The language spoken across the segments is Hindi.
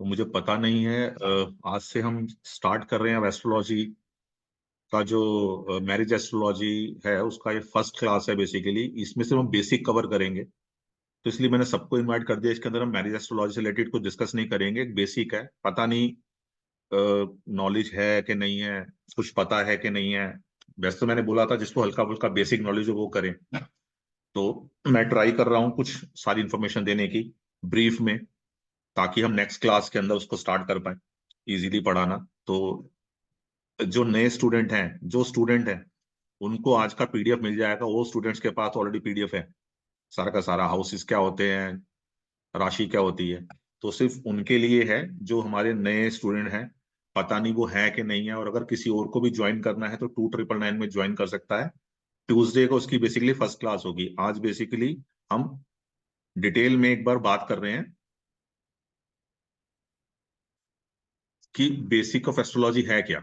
तो मुझे पता नहीं है। आज से हम स्टार्ट कर रहे हैं एस्ट्रोलॉजी का जो मैरिज एस्ट्रोलॉजी है उसका ये फर्स्ट क्लास है। बेसिकली इसमें से हम बेसिक कवर करेंगे, तो इसलिए मैंने सबको इनवाइट कर दिया। इसके अंदर हम मैरिज एस्ट्रोलॉजी से रिलेटेड कुछ डिस्कस नहीं करेंगे, बेसिक है। पता नहीं नॉलेज है कि नहीं है, कुछ पता है कि नहीं है। वैसे तो मैंने बोला था जिसको हल्का फुल्का बेसिक नॉलेज हो वो करे, तो मैं ट्राई कर रहा हूँ कुछ सारी इंफॉर्मेशन देने की ब्रीफ में, ताकि हम नेक्स्ट क्लास के अंदर उसको स्टार्ट कर पाए इजीली पढ़ाना। तो जो नए स्टूडेंट हैं उनको आज का पीडीएफ मिल जाएगा। वो स्टूडेंट्स के पास ऑलरेडी पीडीएफ है, सारा का सारा, हाउसेस क्या होते हैं, राशि क्या होती है। तो सिर्फ उनके लिए है जो हमारे नए स्टूडेंट हैं। पता नहीं वो है कि नहीं है, और अगर किसी और को भी ज्वाइन करना है तो 2999 में ज्वाइन कर सकता है। ट्यूसडे को उसकी बेसिकली फर्स्ट क्लास होगी। आज बेसिकली हम डिटेल में एक बार बात कर रहे हैं कि बेसिक ऑफ एस्ट्रोलॉजी है क्या,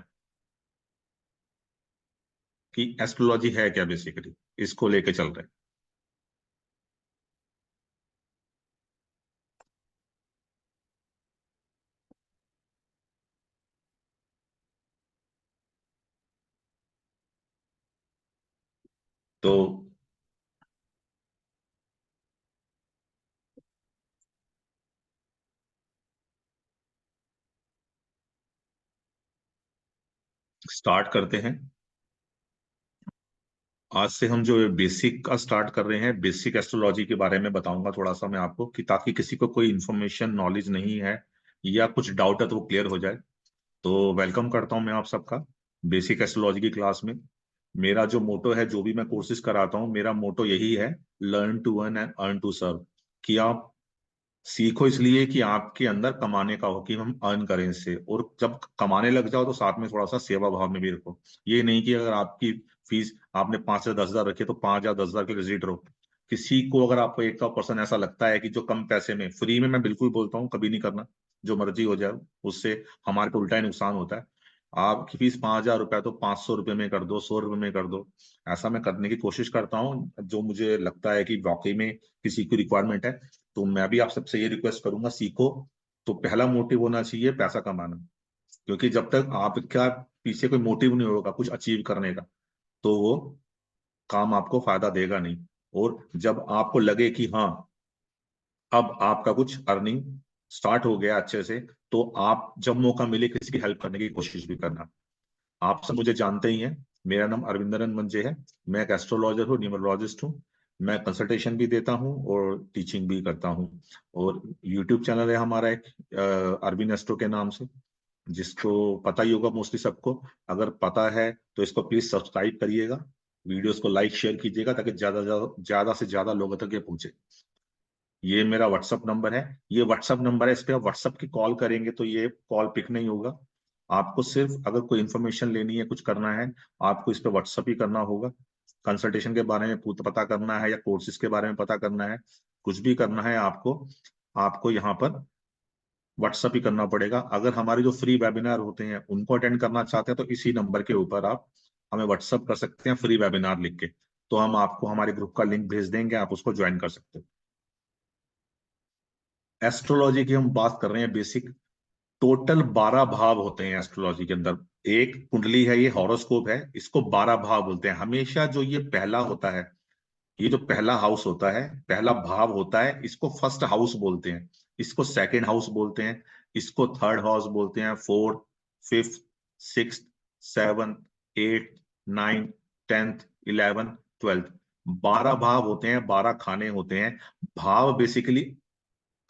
कि एस्ट्रोलॉजी है क्या बेसिकली, इसको लेके चल रहे हैं। तो स्टार्ट करते हैं। आज से हम जो बेसिक का स्टार्ट कर रहे हैं, बेसिक एस्ट्रोलॉजी के बारे में बताऊंगा थोड़ा सा मैं आपको, कि ताकि किसी को कोई इन्फॉर्मेशन नॉलेज नहीं है या कुछ डाउट है तो वो क्लियर हो जाए। तो वेलकम करता हूं मैं आप सबका बेसिक एस्ट्रोलॉजी की क्लास में। मेरा जो मोटो है, जो भी मैं कोर्सेज कराता हूँ, मेरा मोटो यही है, learn to earn and earn to serve. कि आप सीखो इसलिए कि आपके अंदर कमाने का हो, कि हम अर्न करें इससे, और जब कमाने लग जाओ तो साथ में थोड़ा सा सेवा भाव में भी रखो। ये नहीं कि अगर आपकी फीस आपने 5 से 10 हजार रखी है तो 5 या 10 हजार के रिजिट रहो। किसी को अगर आपको एक का पर्सन ऐसा लगता है कि जो कम पैसे में फ्री में, मैं बिल्कुल बोलता हूँ कभी नहीं करना, जो मर्जी हो जाए, उससे हमारे को उल्टा ही नुकसान होता है। आपकी फीस 5 हजार रुपया तो 500 रुपये में कर दो, 100 रुपये में कर दो। ऐसा मैं करने की कोशिश करता हूँ जो मुझे लगता है कि वाकई में किसी की रिक्वायरमेंट है। तो मैं भी आप सबसे ये रिक्वेस्ट करूंगा, सीखो। तो पहला मोटिव होना चाहिए पैसा कमाना, क्योंकि जब तक आपका पीछे कोई मोटिव नहीं होगा कुछ अचीव करने का, तो वो काम आपको फायदा देगा नहीं। और जब आपको लगे कि हाँ अब आपका कुछ अर्निंग स्टार्ट हो गया अच्छे से, तो आप जब मौका मिले किसी की हेल्प करने की कोशिश भी करना। आप सब मुझे जानते ही हैं, मेरा नाम अरविंदरन मंजे है। मैं एक एस्ट्रोलॉजर हूँ, न्यूमरोलॉजिस्ट हूँ। मैं कंसल्टेशन भी देता हूँ और टीचिंग भी करता हूँ। और यूट्यूब चैनल है हमारा एक, अरविंद एस्ट्रो के नाम से, जिसको पता ही होगा मोस्टली सबको। अगर पता है तो इसको प्लीज सब्सक्राइब करिएगा, वीडियोस को लाइक शेयर कीजिएगा, ताकि ज्यादा ज्यादा ज्यादा से ज्यादा लोगों तक ये पहुंचे। ये मेरा व्हाट्सअप नंबर है, ये व्हाट्सअप नंबर है, इस पे आप व्हाट्सअप की कॉल करेंगे तो ये कॉल पिक नहीं होगा। आपको सिर्फ अगर कोई इन्फॉर्मेशन लेनी है, कुछ करना है, आपको इस पे व्हाट्सअप ही करना होगा। कंसल्टेशन के बारे में पता करना है या कोर्सेज के बारे में पता करना है, कुछ भी करना है आपको, आपको यहाँ पर व्हाट्सअप ही करना पड़ेगा। अगर हमारे जो फ्री वेबिनार होते हैं उनको अटेंड करना चाहते हैं तो इसी नंबर के ऊपर आप हमें व्हाट्सअप कर सकते हैं, फ्री वेबिनार लिख के। तो हम आपको हमारे ग्रुप का लिंक भेज देंगे, आप उसको ज्वाइन कर सकते हैं। एस्ट्रोलॉजी की हम बात कर रहे हैं बेसिक। टोटल 12 भाव होते हैं एस्ट्रोलॉजी के अंदर। एक कुंडली है, ये हॉरोस्कोप है, इसको 12 भाव बोलते हैं। हमेशा जो ये पहला होता है, ये जो पहला हाउस होता है, पहला भाव होता है, इसको फर्स्ट हाउस बोलते हैं। इसको सेकंड हाउस बोलते हैं, इसको थर्ड हाउस बोलते हैं, fourth, fifth, sixth, seventh, eight, ninth, tenth, 11th, 12th। 12 भाव होते हैं, 12 खाने होते हैं। भाव बेसिकली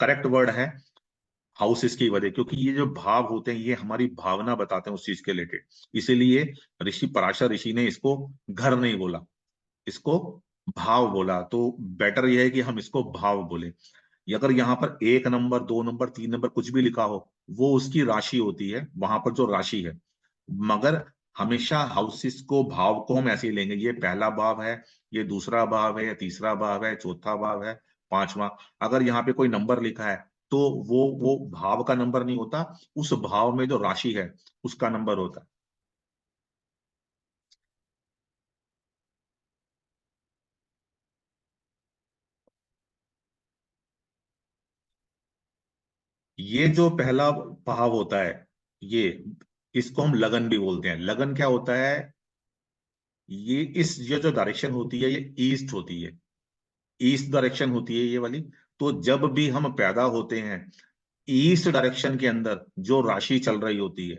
करेक्ट वर्ड है हाउसेस की वजह, क्योंकि ये जो भाव होते हैं ये हमारी भावना बताते हैं उस चीज के रिलेटेड। इसीलिए ऋषि पराशर ऋषि ने इसको घर नहीं बोला, इसको भाव बोला। तो बेटर यह है कि हम इसको भाव बोले। ये अगर यहाँ पर 1 नंबर, 2 नंबर, 3 नंबर कुछ भी लिखा हो, वो उसकी राशि होती है, वहां पर जो राशि है। मगर हमेशा हाउसेस को, भाव को हम ऐसे ही लेंगे, ये पहला भाव है, ये दूसरा भाव है, या तीसरा भाव है, चौथा भाव है, पांचवा। अगर यहाँ पे कोई नंबर लिखा है तो वो भाव का नंबर नहीं होता, उस भाव में जो राशि है उसका नंबर होता है। ये जो पहला भाव होता है, ये इसको हम लगन भी बोलते हैं। लगन क्या होता है? ये जो डायरेक्शन होती है, ये ईस्ट होती है, ईस्ट डायरेक्शन होती है ये वाली। तो जब भी हम पैदा होते हैं, ईस्ट डायरेक्शन के अंदर जो राशि चल रही होती है,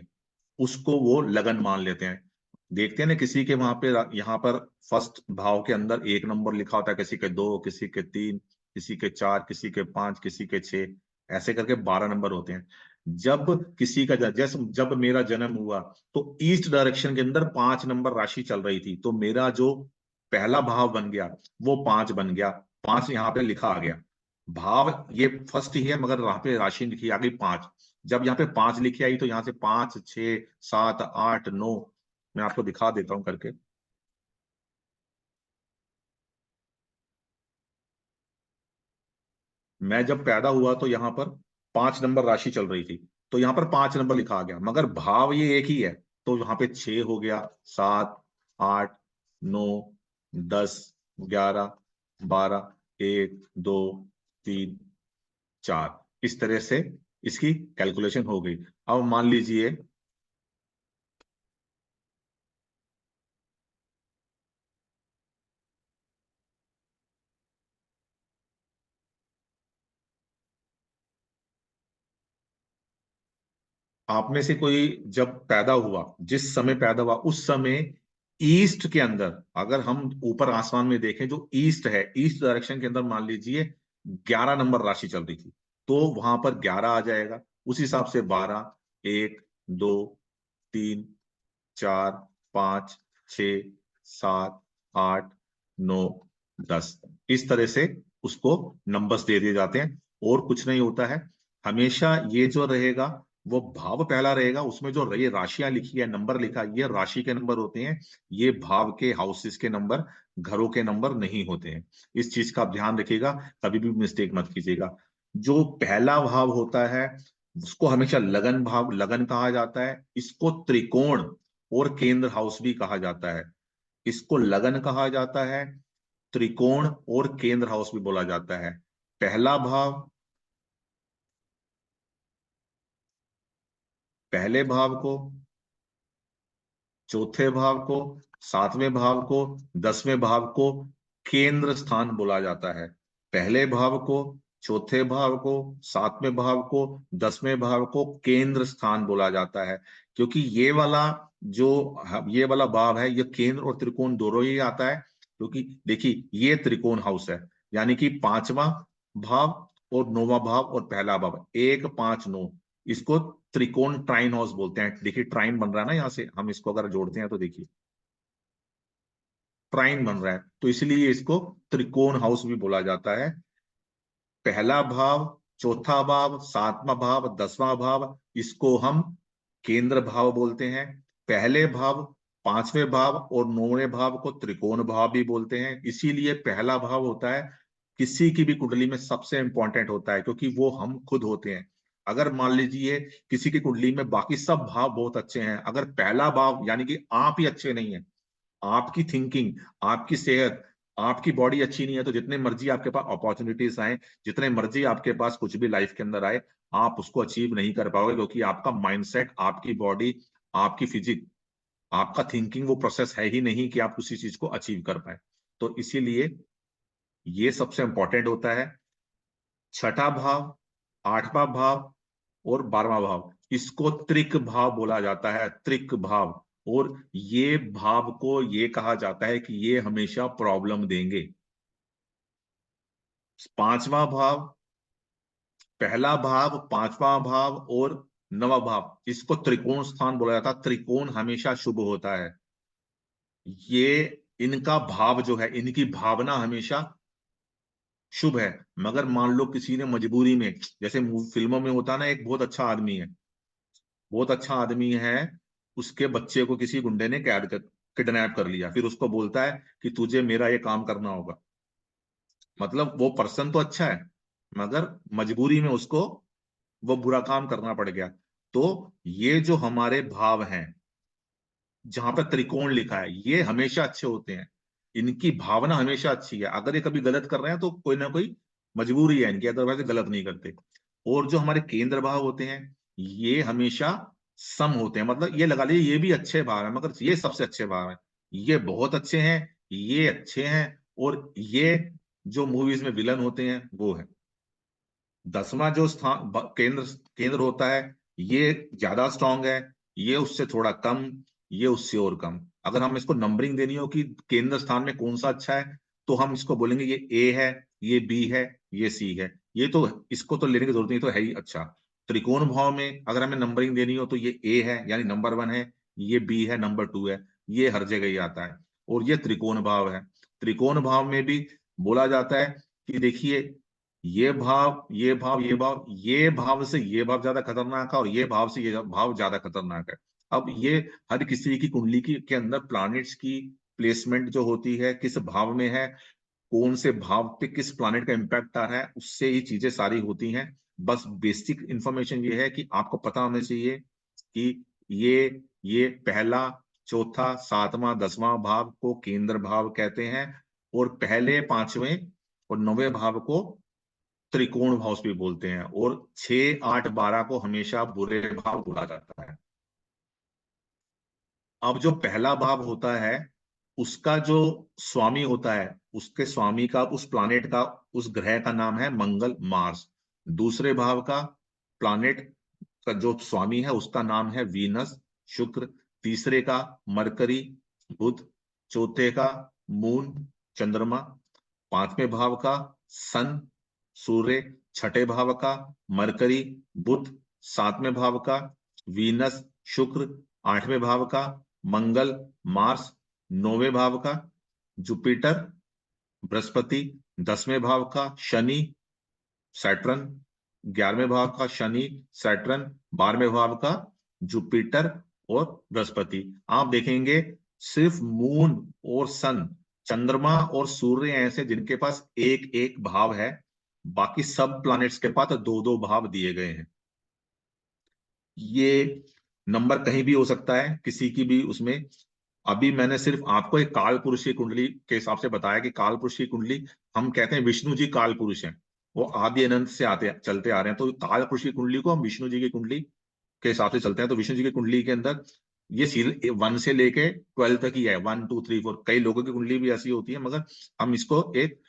उसको वो लगन मान लेते हैं। देखते हैं ना, किसी के वहां पे, यहाँ पर फर्स्ट भाव के अंदर एक नंबर लिखा होता है, किसी के दो, किसी के तीन, किसी के चार, किसी के पांच, किसी के छह, ऐसे करके 12 नंबर होते हैं। जब किसी का जैसे जब मेरा जन्म हुआ, तो ईस्ट डायरेक्शन के अंदर 5 नंबर राशि चल रही थी, तो मेरा जो पहला भाव बन गया वो 5 बन गया। 5 यहाँ पे लिखा आ गया। भाव ये फर्स्ट ही है, मगर वहां पे राशि लिखी आ गई 5। जब यहाँ पे 5 लिखी आई, तो यहाँ से 5, 6, 7, 8, 9, मैं आपको दिखा देता हूं करके। मैं जब पैदा हुआ तो यहाँ पर 5 नंबर राशि चल रही थी, तो यहाँ पर 5 नंबर लिखा आ गया, मगर भाव ये एक ही है। तो यहाँ पे 6 हो गया, 7, 8, 9, 10, 11, 12, 1, 2, 3, 4, इस तरह से इसकी कैलकुलेशन हो गई। अब मान लीजिए, आप में से कोई जब पैदा हुआ, जिस समय पैदा हुआ उस समय ईस्ट के अंदर, अगर हम ऊपर आसमान में देखें, जो ईस्ट है, ईस्ट डायरेक्शन के अंदर मान लीजिए 11 नंबर राशि चल रही थी, तो वहां पर 11 आ जाएगा। उस हिसाब से 12, 1, 2, 3, 4, 5, 6, 7, 8, 9, 10, इस तरह से उसको नंबर्स दे दिए जाते हैं। और कुछ नहीं होता है। हमेशा ये जो रहेगा, वो भाव पहला रहेगा, उसमें जो ये राशियां लिखी है, नंबर लिखा है, ये राशि के नंबर होते हैं। ये भाव के, हाउसेस के नंबर, घरों के नंबर नहीं होते हैं। इस चीज का आप ध्यान रखिएगा, कभी भी मिस्टेक मत कीजिएगा। जो पहला भाव होता है, उसको हमेशा लगन भाव, लगन कहा जाता है। इसको त्रिकोण और केंद्र हाउस भी कहा जाता है। इसको लगन कहा जाता है, त्रिकोण और केंद्र हाउस भी बोला जाता है। पहला भाव, पहले भाव को, चौथे भाव को, सातवें भाव को, 10वें भाव को केंद्र स्थान बोला जाता है। पहले भाव को, चौथे भाव को, सातवें भाव को, 10वें भाव को केंद्र स्थान बोला जाता है। क्योंकि जो ये वाला भाव है, ये केंद्र और त्रिकोण दोनों ही आता है। क्योंकि देखिए, ये त्रिकोण हाउस है, यानी कि पांचवा भाव और नौवां भाव और पहला भाव, 1, 5, 9, इसको त्रिकोण ट्राइन हाउस बोलते हैं। देखिए ट्राइन बन रहा है ना, यहां से हम इसको अगर जोड़ते हैं तो देखिए ट्राइन बन रहा है, तो इसलिए इसको त्रिकोण हाउस भी बोला जाता है। पहला भाव, चौथा भाव, सातवां भाव, 10वां भाव, इसको हम केंद्र भाव बोलते हैं। पहले भाव, पांचवें भाव और 9वें भाव को त्रिकोण भाव भी बोलते हैं। इसीलिए पहला भाव होता है, किसी की भी कुंडली में सबसे इंपॉर्टेंट होता है, क्योंकि वो हम खुद होते हैं। अगर मान लीजिए किसी की कुंडली में बाकी सब भाव बहुत अच्छे हैं, अगर पहला भाव यानी कि आप ही अच्छे नहीं है, आपकी थिंकिंग, आपकी सेहत, आपकी बॉडी अच्छी नहीं है, तो जितने मर्जी आपके पास अपॉर्चुनिटीज आए, जितने मर्जी आपके पास कुछ भी लाइफ के अंदर आए, आप उसको अचीव नहीं कर पाओगे। क्योंकि आपका माइंडसेट, आपकी बॉडी, आपकी फिजिक, आपका थिंकिंग वो प्रोसेस है ही नहीं कि आप उसी चीज को अचीव कर पाए। तो इसीलिए ये सबसे इंपॉर्टेंट होता है। छठा भाव, 8वां भाव और 12वां भाव, इसको त्रिक भाव बोला जाता है, त्रिक भाव। और ये भाव को ये कहा जाता है कि ये हमेशा प्रॉब्लम देंगे। पांचवा भाव, पहला भाव, पांचवा भाव और नवा भाव, इसको त्रिकोण स्थान बोला जाता है। त्रिकोण हमेशा शुभ होता है। ये इनका भाव जो है, इनकी भावना हमेशा शुभ है। मगर मान लो किसी ने मजबूरी में, जैसे फिल्मों में होता है ना, एक बहुत अच्छा आदमी है, बहुत अच्छा आदमी है, उसके बच्चे को किसी गुंडे ने कैद कर, किडनैप कर लिया, फिर उसको बोलता है कि तुझे मेरा ये काम करना होगा। मतलब वो पर्सन तो अच्छा है, मगर मजबूरी में उसको वो बुरा काम करना पड़ गया। तो ये जो हमारे भाव हैं, जहां पर त्रिकोण लिखा है, ये हमेशा अच्छे होते हैं। इनकी भावना हमेशा अच्छी है। अगर ये कभी गलत कर रहे हैं तो कोई ना कोई मजबूरी है इनकी, अदरवाइज गलत नहीं करते। और जो हमारे केंद्र भाव होते हैं ये हमेशा सम होते हैं, मतलब ये लगा लीजिए ये भी अच्छे भाव है मगर ये सबसे अच्छे भाव है, ये बहुत अच्छे हैं, ये अच्छे हैं, और ये जो मूवीज में विलन होते हैं वो है। 10वां जो स्थान केंद्र केंद्र होता है ये ज्यादा स्ट्रांग है, ये उससे थोड़ा कम, ये उससे और कम। अगर हम इसको नंबरिंग देनी हो कि केंद्र स्थान में कौन सा अच्छा है, तो हम इसको बोलेंगे ये ए है, ये बी है, ये सी है। ये तो इसको तो लेने की जरूरत नहीं, तो है ही अच्छा। त्रिकोण भाव में अगर हमें नंबरिंग देनी हो तो ये ए है यानी नंबर 1 है, ये बी है नंबर 2 है, ये हर जगह ही आता है। और ये त्रिकोण भाव है। त्रिकोण भाव में भी बोला जाता है कि देखिए ये भाव ये भाव ये भाव, ये भाव से ये भाव ज्यादा खतरनाक है और ये भाव से ये भाव ज्यादा खतरनाक है। अब ये हर किसी की कुंडली की के अंदर प्लैनेट्स की प्लेसमेंट जो होती है, किस भाव में है, कौन से भाव पे किस प्लैनेट का इम्पैक्ट आ रहा है, उससे ही चीजें सारी होती हैं। बस बेसिक इंफॉर्मेशन ये है कि आपको पता होना चाहिए कि ये पहला, चौथा, 7वां, 10वां भाव को केंद्र भाव कहते हैं, और पहले, 5वें और 9वें भाव को त्रिकोण भाव भी बोलते हैं, और 6, 8, 12 को हमेशा बुरे भाव बोला जाता है। अब जो पहला भाव होता है उसका जो स्वामी होता है, उसके स्वामी का, उस प्लानेट का, उस ग्रह का नाम है मंगल, मार्स। दूसरे भाव का प्लानेट का जो स्वामी है उसका नाम है वीनस, शुक्र। तीसरे का मरकरी, बुध। चौथे का मून, चंद्रमा। 5वें भाव का सन, सूर्य। छठे भाव का मरकरी, बुध। 7वें भाव का वीनस, शुक्र। 8वें भाव का मंगल, मार्स। 9वें भाव का जुपिटर, बृहस्पति। 10वें भाव का शनि, सैटर्न। 11वें भाव का शनि, सैटर्न। 12वें भाव का जुपिटर और बृहस्पति। आप देखेंगे सिर्फ मून और सन, चंद्रमा और सूर्य ऐसे जिनके पास एक एक भाव है, बाकी सब प्लैनेट्स के पास दो दो भाव दिए गए हैं। ये नंबर कहीं भी हो सकता है किसी की भी उसमें। अभी मैंने सिर्फ आपको एक काल पुरुष की कुंडली के हिसाब से बताया कि काल पुरुष की कुंडली, हम कहते हैं विष्णु जी काल पुरुष हैं, वो आदि अनंत से आते चलते आ रहे हैं, तो काल पुरुष की कुंडली को हम विष्णु जी की कुंडली के हिसाब से चलते हैं। तो विष्णु जी की कुंडली के अंदर ये सीरियल 1 से लेके 12 तक ही है, 1 2 3 4। कई लोगों की कुंडली भी ऐसी होती है, मगर हम इसको एक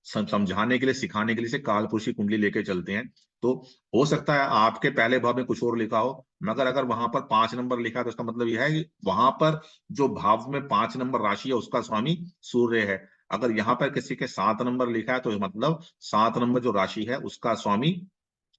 समझाने के लिए, सिखाने के लिए से काल पुरुष की कुंडली लेके चलते हैं। तो हो सकता है आपके पहले भाव में कुछ और लिखा हो, मगर अगर वहां पर 5 नंबर लिखा है तो उसका मतलब यह है कि वहां पर जो भाव में 5 नंबर राशि है उसका स्वामी सूर्य है। अगर यहाँ पर किसी के 7 नंबर लिखा है तो मतलब 7 नंबर जो राशि है उसका स्वामी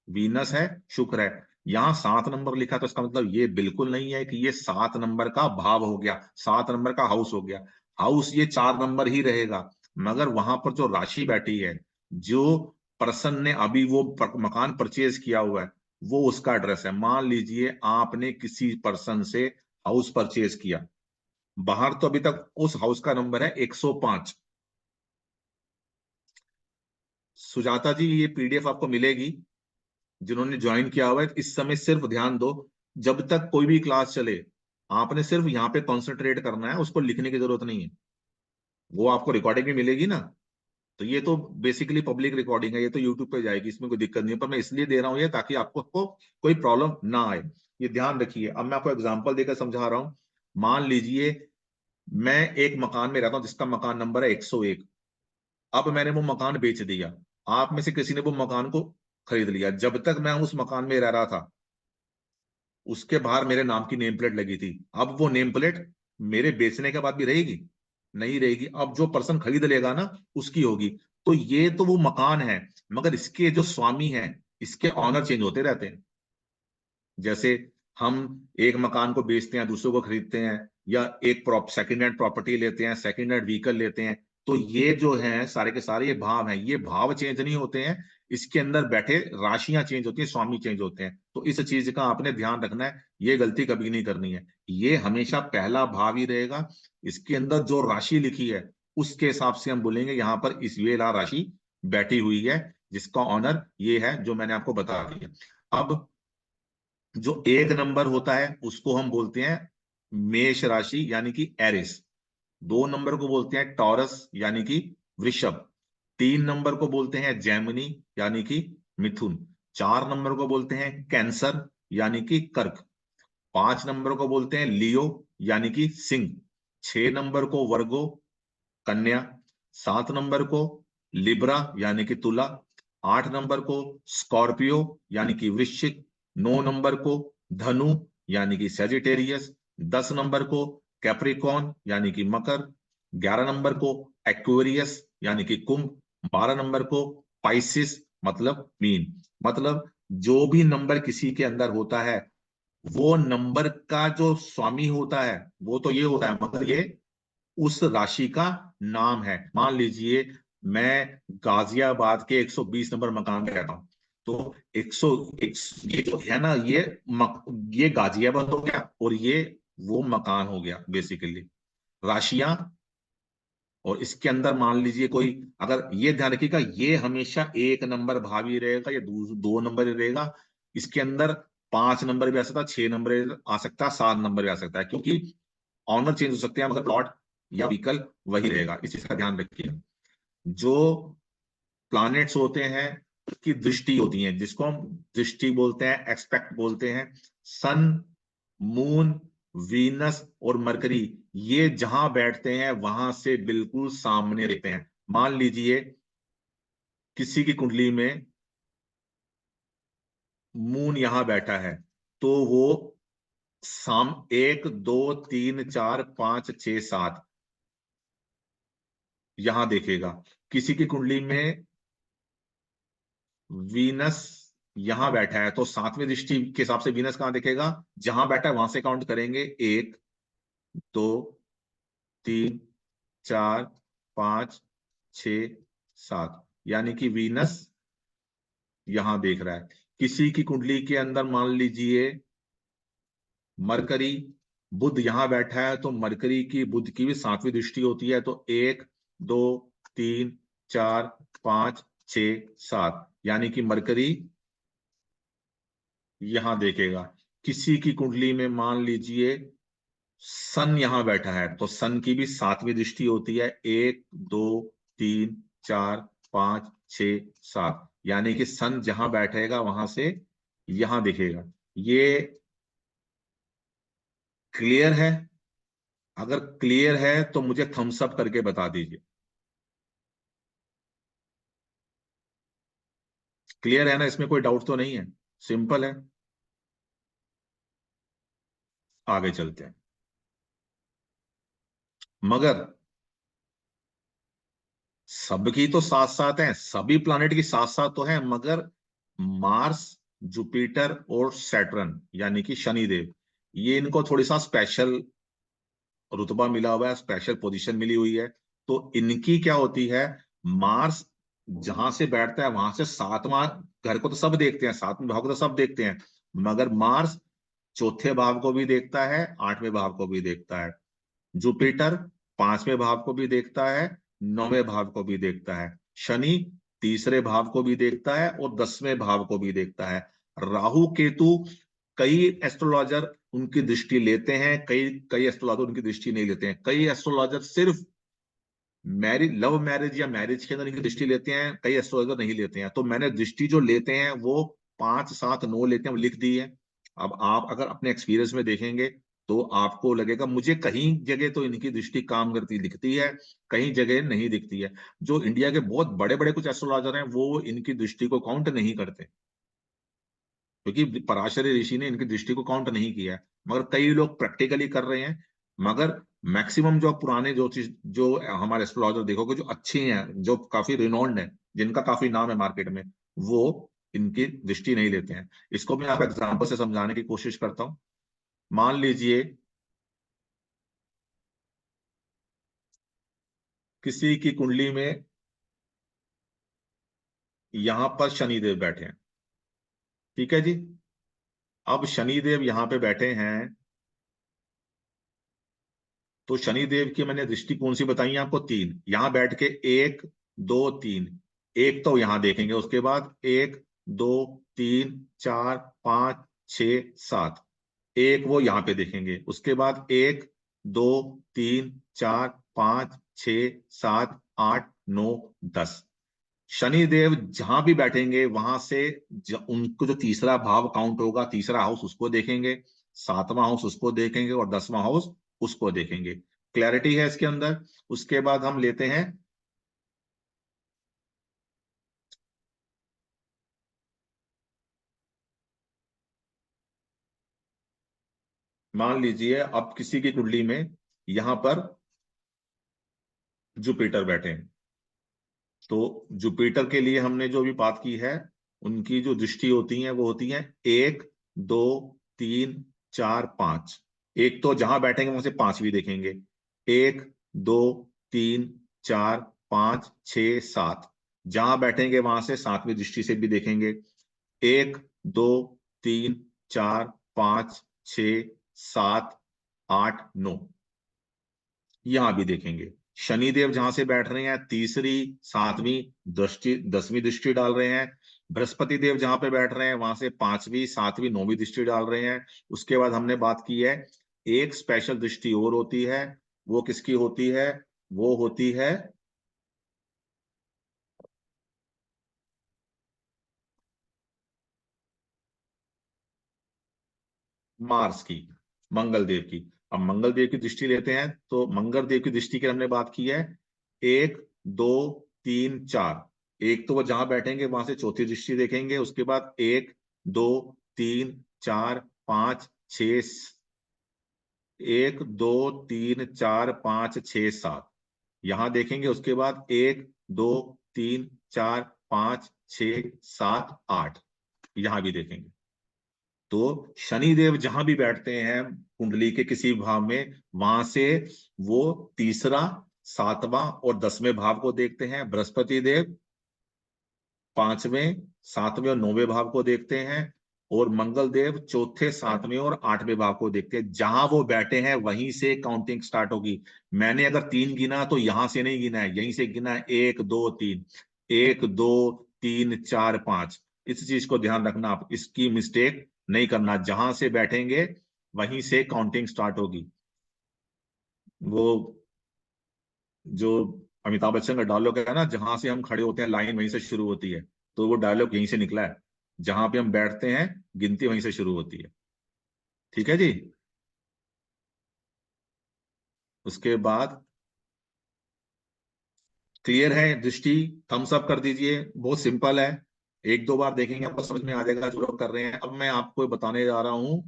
वीनस है, शुक्र है। यहाँ 7 नंबर लिखा तो इसका मतलब ये बिल्कुल नहीं है कि ये 7 नंबर का भाव हो गया, 7 नंबर का हाउस हो गया। हाउस ये 4 नंबर ही रहेगा, मगर वहां पर जो राशि बैठी है, जो पर्सन ने अभी वो मकान परचेज किया हुआ है, वो उसका एड्रेस है। मान लीजिए आपने किसी पर्सन से हाउस परचेज किया, बाहर तो अभी तक उस हाउस का नंबर है 105। सुजाता जी ये पीडीएफ आपको मिलेगी, जिन्होंने ज्वाइन किया हुआ है इस समय सिर्फ ध्यान दो, जब तक कोई भी क्लास चले आपने सिर्फ यहाँ पे कॉन्सेंट्रेट करना है, उसको लिखने की जरूरत नहीं है। वो आपको रिकॉर्डिंग भी मिलेगी ना, तो ये तो बेसिकली पब्लिक रिकॉर्डिंग है, ये तो यूट्यूब पे जाएगी, इसमें कोई दिक्कत नहीं है। पर मैं इसलिए दे रहा हूँ ये ताकि आपको कोई प्रॉब्लम ना आए, ये ध्यान रखिए। अब मैं आपको एग्जांपल देकर समझा रहा हूँ। मान लीजिए मैं एक मकान में रहता हूँ जिसका मकान नंबर है 101। अब मैंने वो मकान बेच दिया, आप में से किसी ने वो मकान को खरीद लिया। जब तक मैं उस मकान में रह रहा था उसके बाहर मेरे नाम की नेम प्लेट लगी थी। अब वो नेम प्लेट मेरे बेचने के बाद भी रहेगी? नहीं रहेगी। अब जो पर्सन खरीद लेगा ना उसकी होगी। तो ये तो वो मकान है, मगर इसके जो स्वामी है, इसके ऑनर चेंज होते रहते हैं। जैसे हम एक मकान को बेचते हैं, दूसरों को खरीदते हैं, या एक सेकंड हैंड प्रॉपर्टी लेते हैं, सेकंड हैंड व्हीकल लेते हैं, तो ये जो है सारे के सारे ये भाव हैं, ये भाव चेंज नहीं होते हैं, इसके अंदर बैठे राशियां चेंज होती हैं, स्वामी चेंज होते हैं। तो इस चीज का आपने ध्यान रखना है, ये गलती कभी नहीं करनी है। ये हमेशा पहला भाव ही रहेगा, इसके अंदर जो राशि लिखी है उसके हिसाब से हम बोलेंगे यहाँ पर इस ये राशि बैठी हुई है, जिसका ऑनर ये है जो मैंने आपको बता दिया। अब जो 1 नंबर होता है उसको हम बोलते हैं मेष राशि यानी कि एरिस। 2 नंबर को बोलते हैं टॉरस यानी कि वृषभ। 3 नंबर को बोलते हैं जेमिनी यानी कि मिथुन। 4 नंबर को बोलते हैं कैंसर यानी कि कर्क, 5 नंबर को बोलते हैं लियो यानी कि सिंह, 6 नंबर को वर्गो कन्या, 7 नंबर को लिब्रा यानी कि तुला, 8 नंबर को स्कॉर्पियो यानी कि वृश्चिक, 9 नंबर को धनु यानी कि सेजिटेरियस, 10 नंबर को कैप्रिकॉन यानी कि मकर, 11 नंबर को एक्वेरियस यानी कि कुंभ, 12 नंबर को पाइसिस मतलब मीन। मतलब जो भी नंबर किसी के अंदर होता है वो नंबर का जो स्वामी होता है वो तो ये होता है, मगर ये उस राशि का नाम है। मान लीजिए मैं गाजियाबाद के 120 नंबर मकान में रहता हूं, तो 100 ये जो है ना ये गाजियाबाद हो गया और ये वो मकान हो गया बेसिकली, राशियां। और इसके अंदर मान लीजिए कोई, अगर ये ध्यान रखिएगा ये हमेशा 1 नंबर भावी रहेगा या 2 नंबर रहेगा। इसके अंदर 5 नंबर भी आ सकता है, 6 नंबर आ सकता है, 7 नंबर भी आ सकता है, क्योंकि ऑनर चेंज हो सकते हैं मगर प्लॉट या व्हीकल वही रहेगा। इस चीज का ध्यान रखिए। जो प्लैनेट्स होते हैं उसकी दृष्टि होती है, जिसको हम दृष्टि बोलते हैं, एक्सपेक्ट बोलते हैं। सन, मून, वीनस और मरकरी ये जहां बैठते हैं वहां से बिल्कुल सामने रहते हैं। मान लीजिए किसी की कुंडली में मून यहां बैठा है तो वो 1 2 3 4 5 6 7 यहां देखेगा। किसी की कुंडली में वीनस यहां बैठा है तो 7वें दृष्टि के हिसाब से वीनस कहां दिखेगा, जहां बैठा है वहां से काउंट करेंगे, 1 2 3 4 5 6 7, यानी कि वीनस यहां देख रहा है। किसी की कुंडली के अंदर मान लीजिए मरकरी, बुध यहां बैठा है तो मरकरी की बुध की भी 7वीं दृष्टि होती है, तो 1 2 3 4 5 6 7, यानी कि मरकरी यहां देखेगा। किसी की कुंडली में मान लीजिए सन यहां बैठा है तो सन की भी 7वीं दृष्टि होती है, 1 2 3 4 5 6 7, यानी कि सन जहां बैठेगा वहां से यहां दिखेगा। ये क्लियर है? अगर क्लियर है तो मुझे थम्स अप करके बता दीजिए। क्लियर है ना, इसमें कोई डाउट तो नहीं है? सिंपल है। आगे चलते हैं। मगर सबकी तो साथ साथ है, सभी प्लैनेट की साथ साथ तो है, मगर मार्स, जुपिटर और सैटर्न यानी कि शनिदेव, ये इनको थोड़ी सा स्पेशल रुतबा मिला हुआ है, स्पेशल पोजीशन मिली हुई है। तो इनकी क्या होती है, मार्स जहां से बैठता है वहां से 7वां घर को तो सब देखते हैं, 7वें भाव को तो सब देखते हैं, मगर मार्स चौथे भाव को भी देखता है, 8वें भाव को भी देखता है। जुपिटर 5वें भाव को भी देखता है, 9वें भाव को भी देखता है। शनि तीसरे भाव को भी देखता है और 10वें भाव को भी देखता है। राहु केतु कई एस्ट्रोलॉजर उनकी दृष्टि लेते हैं, कई कई एस्ट्रोलॉजर उनकी दृष्टि नहीं लेते हैं। कई एस्ट्रोलॉजर सिर्फ मैरिज, लव मैरिज या मैरिज के अंदर इनकी दृष्टि लेते हैं, कई एस्ट्रोलॉजर नहीं लेते हैं। तो मैंने दृष्टि जो लेते हैं वो 5 7 9 लेते हैं, वो लिख दी है। अब आप अगर अपने एक्सपीरियंस में देखेंगे तो आपको लगेगा मुझे कहीं जगह तो इनकी दृष्टि काम करती दिखती है, कहीं जगह नहीं दिखती है। जो इंडिया के बहुत बड़े बड़े कुछ एस्ट्रोलॉजर हैं वो इनकी दृष्टि को काउंट नहीं करते, क्योंकि पराशरी ऋषि ने इनकी दृष्टि को काउंट नहीं किया है। मगर कई लोग प्रैक्टिकली कर रहे हैं। मगर मैक्सिमम जो पुराने ज्योतिष जो हमारे एस्ट्रोलॉजर देखोगे जो अच्छे हैं, जो काफी रिनोन्ड है, जिनका काफी नाम है मार्केट में, वो इनकी दृष्टि नहीं लेते हैं। इसको मैं आप एग्जाम्पल से समझाने की कोशिश करता हूं। मान लीजिए किसी की कुंडली में यहां पर शनिदेव बैठे हैं, ठीक है जी। अब शनिदेव यहां पे बैठे हैं तो शनिदेव की मैंने दृष्टि कौन सी बताई है आपको, 3, यहां बैठ के 1 2 3, एक तो यहां देखेंगे, उसके बाद 1 2 3 4 5 6 7, एक वो यहां पे देखेंगे, उसके बाद 1 2 3 4 5 6 7 8 9 10, शनि देव जहां भी बैठेंगे वहां से उनको जो तीसरा भाव काउंट होगा, तीसरा हाउस उसको देखेंगे, सातवां हाउस उसको देखेंगे और 10वां हाउस उसको देखेंगे। क्लैरिटी है इसके अंदर। उसके बाद हम लेते हैं, मान लीजिए अब किसी की कुंडली में यहां पर जुपिटर बैठे हैं, तो जुपिटर के लिए हमने जो भी बात की है, उनकी जो दृष्टि होती है वो होती है 1 2 3 4 5। एक तो जहां बैठेंगे वहां से 5 भी देखेंगे, 1 2 3 4 5 6 7। जहां बैठेंगे वहां से 7वीं दृष्टि से भी देखेंगे, 1 2 3 4 5 6 7 8 9। यहां भी देखेंगे। शनिदेव जहां से बैठ रहे हैं तीसरी, 7वीं दृष्टि, 10वीं दृष्टि डाल रहे हैं। बृहस्पति देव जहां पे बैठ रहे हैं वहां से 5वीं, 7वीं, 9वीं दृष्टि डाल रहे हैं। उसके बाद हमने बात की है, एक स्पेशल दृष्टि और होती है। वो किसकी होती है? वो होती है मार्स की, मंगल देव की। अब मंगल देव की दृष्टि लेते हैं, तो मंगल देव की दृष्टि की हमने बात की है 1 2 3 4। एक तो वो जहां बैठेंगे वहां से चौथी दृष्टि देखेंगे, उसके बाद 1 2 3 4 5 6, 1 2 3 4 5 6 7 यहां देखेंगे। उसके बाद 1 2 3 4 5 6 7 8 यहां भी देखेंगे। तो शनि देव जहां भी बैठते हैं कुंडली के किसी भाव में, वहां से वो तीसरा, 7वां और 10वें भाव को देखते हैं। बृहस्पति देव 5वें, 7वें और 9वें भाव को देखते हैं, और मंगल देव चौथे, 7वें और 8वें भाव को देखते हैं। जहां वो बैठे हैं वहीं से काउंटिंग स्टार्ट होगी। मैंने अगर 3 गिना तो यहां से नहीं गिना है, यहीं से गिना है। 1 2 3, 1 2 3 4 5। इस चीज को ध्यान रखना, आप इसकी मिस्टेक नहीं करना। जहां से बैठेंगे वहीं से काउंटिंग स्टार्ट होगी। वो जो अमिताभ बच्चन का डायलॉग है ना, जहां से हम खड़े होते हैं लाइन वहीं से शुरू होती है, तो वो डायलॉग यहीं से निकला है। जहां पे हम बैठते हैं गिनती वहीं से शुरू होती है। ठीक है जी। उसके बाद क्लियर है दृष्टि? थम्स अप कर दीजिए। बहुत सिंपल है, एक दो बार देखेंगे आपको समझ में आ जाएगा जो लोग कर रहे हैं। अब मैं आपको बताने जा रहा हूं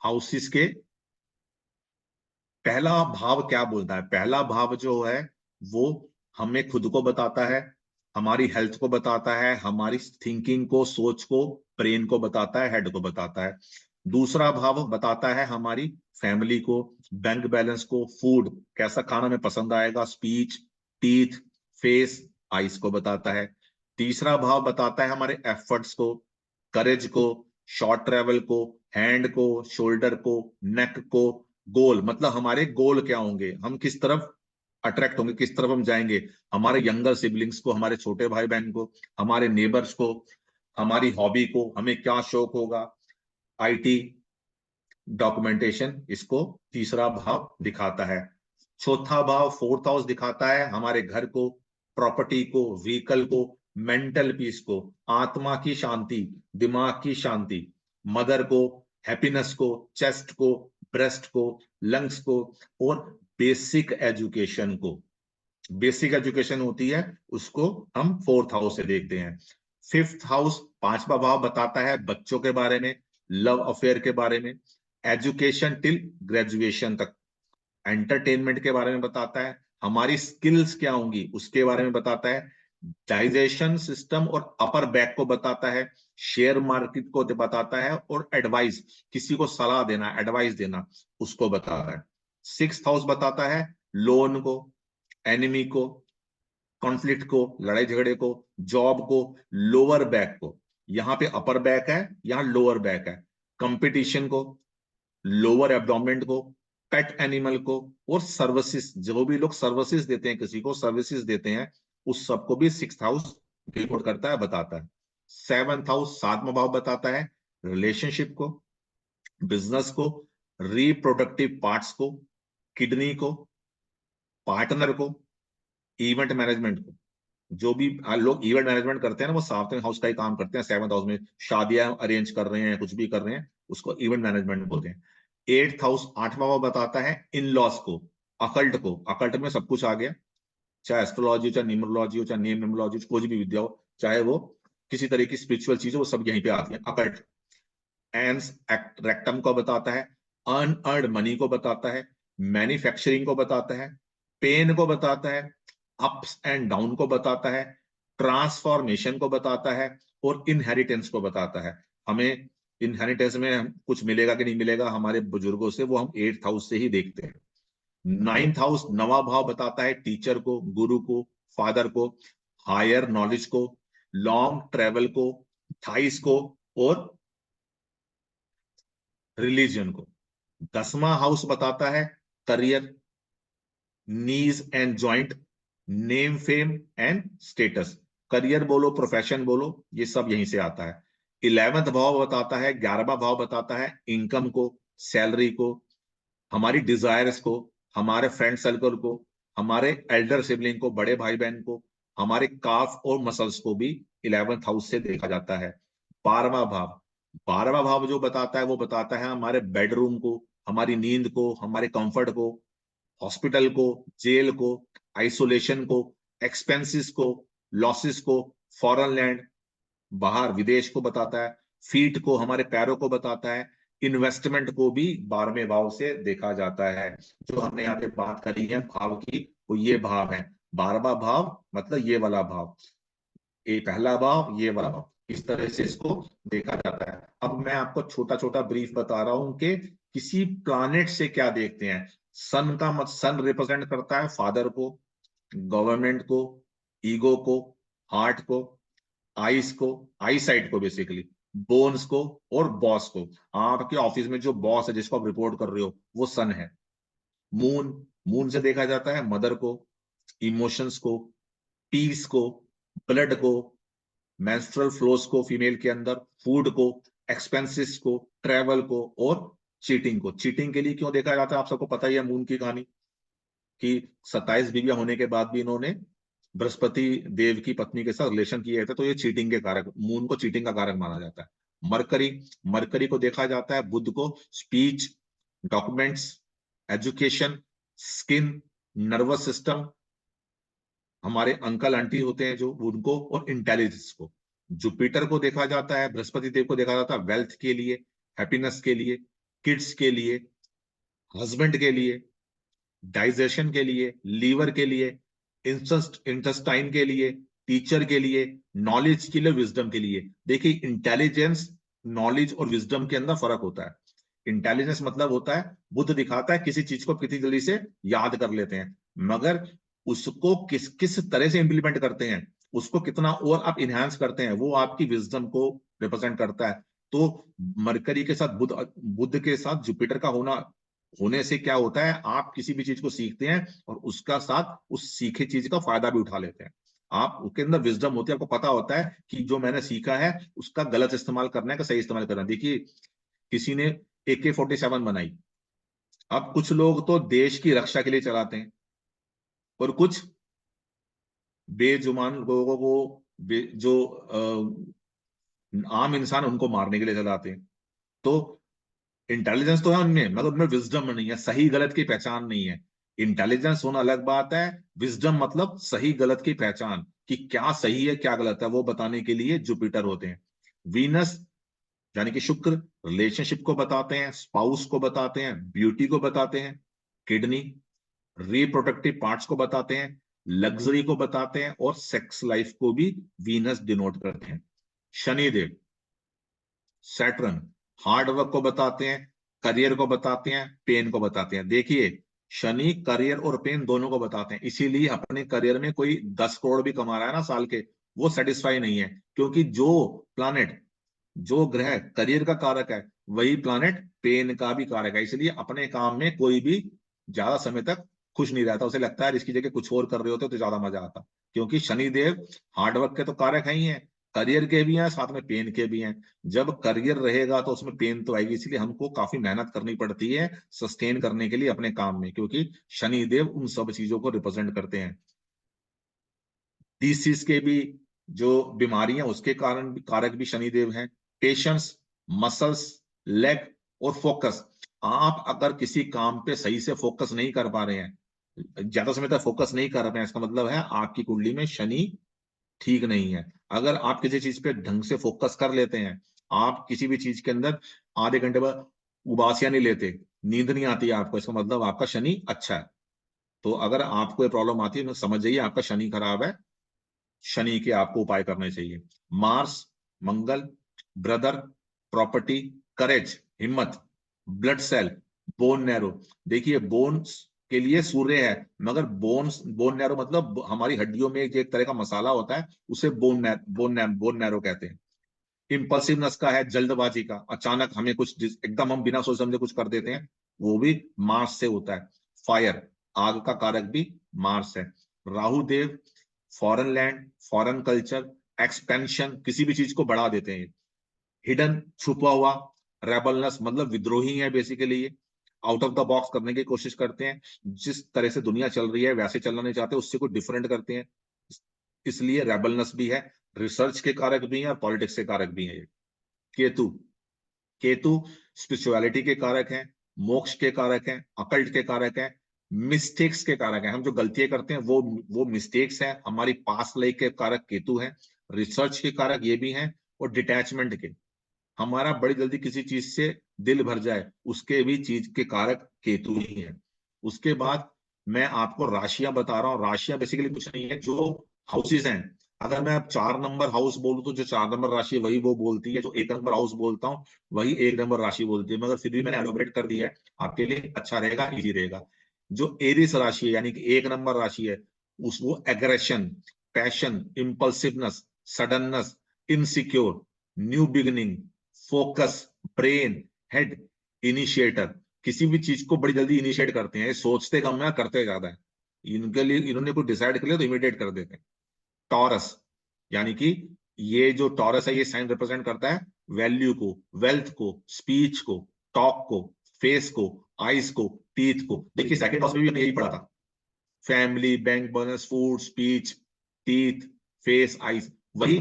हाउसेस के पहला भाव क्या बोलता है। पहला भाव जो है वो हमें खुद को बताता है, हमारी हेल्थ को बताता है, हमारी थिंकिंग को, सोच को, ब्रेन को बताता है, हेड को बताता है। दूसरा भाव बताता है हमारी फैमिली को, बैंक बैलेंस को, फूड कैसा खाना में पसंद आएगा, स्पीच, टीथ, फेस, आइस को बताता है। तीसरा भाव बताता है हमारे एफर्ट्स को, करेज को, शॉर्ट ट्रेवल को, हैंड को, शोल्डर को, नेक को, गोल मतलब हमारे गोल क्या होंगे, हम किस तरफ अट्रैक्ट होंगे, किस तरफ हम जाएंगे, हमारे यंगर सिबलिंग्स को, हमारे छोटे भाई बहन को, हमारे नेबर्स को, हमारी हॉबी को, हमें क्या शौक होगा, आईटी, डॉक्यूमेंटेशन, इसको तीसरा भाव दिखाता है। चौथा भाव, फोर्थ हाउस, दिखाता है हमारे घर को, प्रॉपर्टी को, व्हीकल को, मेंटल पीस को, आत्मा की शांति, दिमाग की शांति, मदर को, हैप्पीनेस को, चेस्ट को, ब्रेस्ट को, लंग्स को, और बेसिक एजुकेशन को। बेसिक एजुकेशन होती है उसको हम फोर्थ हाउस से देखते हैं। फिफ्थ हाउस, पांचवा भाव, बताता है बच्चों के बारे में, लव अफेयर के बारे में, एजुकेशन टिल ग्रेजुएशन तक, एंटरटेनमेंट के बारे में बताता है, हमारी स्किल्स क्या होंगी उसके बारे में बताता है, डाइजेशन सिस्टम और अपर बैक को बताता है, शेयर मार्केट को बताता है, और एडवाइस, किसी को सलाह देना, एडवाइस देना, उसको बताता है। सिक्स हाउस बताता है लोन को, एनिमी को, कॉन्फ्लिक्ट को, लड़ाई झगड़े को, जॉब को, लोअर बैक को। यहाँ पे अपर बैक है, यहाँ लोअर बैक है। कंपटीशन को, लोअर एब्डोमेन को, पेट एनिमल को, और सर्विसेज, जो भी लोग सर्विसेज देते हैं, किसी को सर्विसेज देते हैं, उस सबको भी सिक्स हाउस रिपोर्ट करता है, बताता है। सेवंथ हाउस, सातवां भाव, बताता है रिलेशनशिप को, बिजनेस को, रिप्रोडक्टिव पार्ट्स को, किडनी को, पार्टनर को, इवेंट मैनेजमेंट को। जो भी लोग इवेंट मैनेजमेंट करते हैं ना, वो 7वें हाउस का ही काम करते हैं। 7वें हाउस में शादियां अरेंज कर रहे हैं, कुछ भी कर रहे हैं, उसको इवेंट मैनेजमेंट बोलते हैं। 8th हाउस, 8वां भाव बताता है इन लॉस को, अकल्ट को। अकल्ट में सब कुछ आ गया, चाहे एस्ट्रोलॉजी हो, चाहे न्यूमरोलॉजी हो, चाहे नेम न्यूमरोलॉजी, कोई भी विद्या हो, चाहे वो किसी तरह की स्पिरिचुअल चीज हो, वो सब यहीं पे आती है। अकल्ट एंस रेक्टम को बताता है, अनअर्न्ड मनी को बताता है, मैन्युफैक्चरिंग को बताता है, पेन को बताता है, अप्स एंड डाउन को बताता है, ट्रांसफॉर्मेशन को बताता है, और इनहेरिटेंस को बताता है। हमें इनहेरिटेंस में कुछ मिलेगा कि नहीं मिलेगा हमारे बुजुर्गों से, वो हम 8th हाउस से ही देखते हैं। 9th हाउस, नवा भाव बताता है टीचर को, गुरु को, फादर को, हायर नॉलेज को, लॉन्ग ट्रेवल को, थाइस को, और रिलीजन को। 10वां हाउस बताता है career, knees and joint, name fame and status. Career बोलो, प्रोफेशन बोलो, ये सब यहीं से आता है। 11वां भाव बताता है, 11वां भाव बताता है इनकम को, सैलरी को, हमारी डिजायर्स को, हमारे फ्रेंड सर्कल को, हमारे एल्डर सिबलिंग को, बड़े भाई बहन को, हमारे काफ और मसल्स को भी 11th हाउस से देखा जाता है। 12वां भाव, 12वां भाव जो बताता है वो बताता है हमारे बेडरूम को, हमारी नींद को, हमारे कंफर्ट को, हॉस्पिटल को, जेल को, आइसोलेशन को, एक्सपेंसेस को, लॉसेस को, फॉरेन लैंड, बाहर विदेश को बताता है, फीट को, हमारे पैरों को बताता है, इन्वेस्टमेंट को भी 12वें भाव से देखा जाता है। जो हमने यहाँ पे बात करी है भाव की, वो ये भाव है। 12वां भाव मतलब ये वाला भाव, ये पहला भाव, ये वाला भाव, इस तरह से इसको देखा जाता है। अब मैं आपको छोटा छोटा ब्रीफ बता रहा हूं कि किसी प्लानेट से क्या देखते हैं। सन का मत, सन रिप्रेजेंट करता है फादर को, गवर्नमेंट को, ईगो को, हार्ट को, आईज को, आई साइट को बेसिकली, बोन्स को, और बॉस को। आपके ऑफिस में जो बॉस है जिसको आप रिपोर्ट कर रहे हो, वो सन है। मून, मून से देखा जाता है मदर को, इमोशंस को, पीस को, ब्लड को, मेंस्ट्रुअल फ्लोस को फीमेल के अंदर, फूड को, एक्सपेंसेस को, ट्रेवल को, और चीटिंग को। चीटिंग के लिए क्यों देखा जाता है, आप सबको पता ही है मून की कहानी, कि 27 बीवियां होने के बाद भी इन्होंने बृहस्पति देव की पत्नी के साथ रिलेशन किए थे, तो ये चीटिंग के कारक, मून को चीटिंग का कारक माना जाता है। मरकरी, मरकरी को देखा जाता है बुध को, speech, documents, education, skin, nervous system, हमारे अंकल आंटी होते हैं जो, उनको, और इंटेलिजेंस को। जुपिटर को देखा जाता है, बृहस्पति देव को देखा जाता है वेल्थ के लिए, हैप्पीनेस के लिए, किड्स के लिए, हस्बैंड के लिए, डाइजेशन के लिए, लीवर के लिए, इंटेस्टाइन के लिए, टीचर के लिए, नॉलेज के लिए, विजडम के लिए। देखिए इंटेलिजेंस, नॉलेज और विजडम के अंदर फर्क होता है। इंटेलिजेंस मतलब होता है बुद्ध दिखाता है किसी चीज को कितनी जल्दी से याद कर लेते हैं, मगर उसको किस किस तरह से इंप्लीमेंट करते हैं, उसको कितना और आप इनहेंस करते हैं, वो आपकी विजडम को रिप्रेजेंट करता है। तो मरकरी के साथ बुद्ध, बुद्ध के साथ जुपिटर का होना, होने से क्या होता है, आप किसी भी चीज को सीखते हैं और उसका साथ उस सीखे चीज का फायदा भी उठा लेते हैं। आप उसके अंदर विजडम होती है, आपको पता होता है कि जो मैंने सीखा है उसका गलत इस्तेमाल करना है कि सही इस्तेमाल करना है। देखिए किसी ने AK-47 बनाई, अब कुछ लोग तो देश की रक्षा के लिए चलाते हैं, और कुछ बेजुबान लोगों को, जो आम इंसान, उनको मारने के लिए चलाते हैं। तो इंटेलिजेंस तो है उनमें, मगर उनमें विजडम नहीं है, सही गलत की पहचान नहीं है। इंटेलिजेंस होना अलग बात है, विजडम मतलब सही गलत की पहचान, कि क्या सही है क्या गलत है, वो बताने के लिए जुपिटर होते हैं। वीनस यानी कि शुक्र, रिलेशनशिप को बताते हैं, स्पाउस को बताते हैं, ब्यूटी को बताते हैं, किडनी, रिप्रोडक्टिव पार्ट्स को बताते हैं, लग्जरी को बताते हैं, और सेक्स लाइफ को भी वीनस डिनोट करते हैं। शनिदेव, सैटर्न, हार्ड वर्क को बताते हैं, करियर को बताते हैं, पेन को बताते हैं। देखिए शनि करियर और पेन दोनों को बताते हैं, इसीलिए अपने करियर में कोई 10 करोड़ भी कमा रहा है ना साल के, वो सेटिस्फाई नहीं है, क्योंकि जो प्लानेट, जो ग्रह करियर का कारक है, वही प्लानेट पेन का भी कारक है। इसलिए अपने काम में कोई भी ज्यादा समय तक खुश नहीं रहता, उसे लगता है इसकी जगह कुछ और कर रहे होते तो ज्यादा मजा आता, क्योंकि शनिदेव हार्डवर्क के तो कारक है ही है, करियर के भी हैं, साथ में पेन के भी हैं। जब करियर रहेगा तो उसमें पेन तो आएगी, इसलिए हमको काफी मेहनत करनी पड़ती है सस्टेन करने के लिए अपने काम में, क्योंकि शनिदेव उन सब चीजों को रिप्रेजेंट करते हैं। डिसीज के भी जो बीमारियां उसके कारण कारक भी शनिदेव हैं। पेशेंस, मसल्स, लेग और फोकस। आप अगर किसी काम पे सही से फोकस नहीं कर पा रहे हैं, ज्यादा समय तक फोकस नहीं कर रहे हैं, इसका मतलब है आपकी कुंडली में शनि ठीक नहीं है। अगर आप किसी चीज पे ढंग से फोकस कर लेते हैं, आप किसी भी चीज के अंदर आधे घंटे बाद उबासियां नहीं लेते, नींद नहीं आती है आपको, इसका मतलब आपका शनि अच्छा है। तो अगर आपको ये प्रॉब्लम आती है तो समझ जाइए आपका शनि खराब है, शनि के आपको उपाय करने चाहिए। मार्स, मंगल, ब्रदर, प्रॉपर्टी, करेज, हिम्मत, ब्लड सेल, बोन नैरो। देखिए बोन्स के लिए सूर्य है, मगर बोन नैरो मतलब हमारी हड्डियों में एक तरह का मसाला होता है, उसे बोन नैरो कहते हैं। इम्पल्सिवनेस का है, जल्दबाजी का, अचानक हमें कुछ एकदम हम बिना सोच समझे कुछ कर देते हैं, वो भी मार्स से होता है। फायर, आग का कारक भी मार्स है। राहु देव, foreign land, foreign culture, expansion, किसी भी चीज को बढ़ा देते हैं। हिडन, छुपा हुआ, रेबलनेस मतलब विद्रोही है बेसिकली ये, आउट ऑफ द बॉक्स करने की कोशिश करते हैं, जिस तरह से दुनिया चल रही है वैसे चलना नहीं चाहते, उससे कुछ डिफरेंट करते हैं, इसलिए रेबलनेस भी है। रिसर्च के कारक भी हैं और पॉलिटिक्स के कारक भी हैं। केतु, केतु स्पिरिचुअलिटी के कारक हैं, मोक्ष के कारक हैं, अकल्ट के कारक हैं, मिस्टेक्स के कारक हैं। हम जो गलतियां करते हैं वो मिस्टेक्स हैं, हमारी पास लाइफ के कारक केतु हैं। रिसर्च के कारक ये भी हैं, और डिटैचमेंट के, हमारा बड़ी जल्दी किसी चीज से दिल भर जाए, उसके भी चीज के कारक केतु ही है। उसके बाद मैं आपको राशियां बता रहा हूँ। राशियां बेसिकली कुछ नहीं है, जो हाउसेस हैं। अगर मैं अब 4 नंबर हाउस बोलूं तो जो 4 नंबर राशि है वही वो बोलती है, जो 1 नंबर हाउस बोलता हूँ वही 1 नंबर राशि बोलती है, मगर फिर भी मैंने एलोबरेट कर दिया है आपके लिए, अच्छा रहेगा, इजी रहेगा। जो एरिस राशि है यानी कि 1 नंबर राशि है, उस वो aggression, passion, impulsiveness, suddenness, insecure, new beginning, focus, brain, head, initiator, किसी भी चीज को बड़ी जल्दी इनिशिएट करते हैं, सोचते कम है करते ज्यादा है। इनके लिए इन्होंने कुछ डिसाइड कर लिया तो इमीडिएट कर देते हैं। टॉरस, यानी कि ये जो टॉरस है ये साइन रिप्रेजेंट करता है वैल्यू को, वेल्थ को, स्पीच को, टॉक को, फेस को, आईज को, टीथ को। देखिए सेकंड हाउस में भी हमने यही पढ़ा था, family, bank balance, food, speech, teeth, face, eyes, वही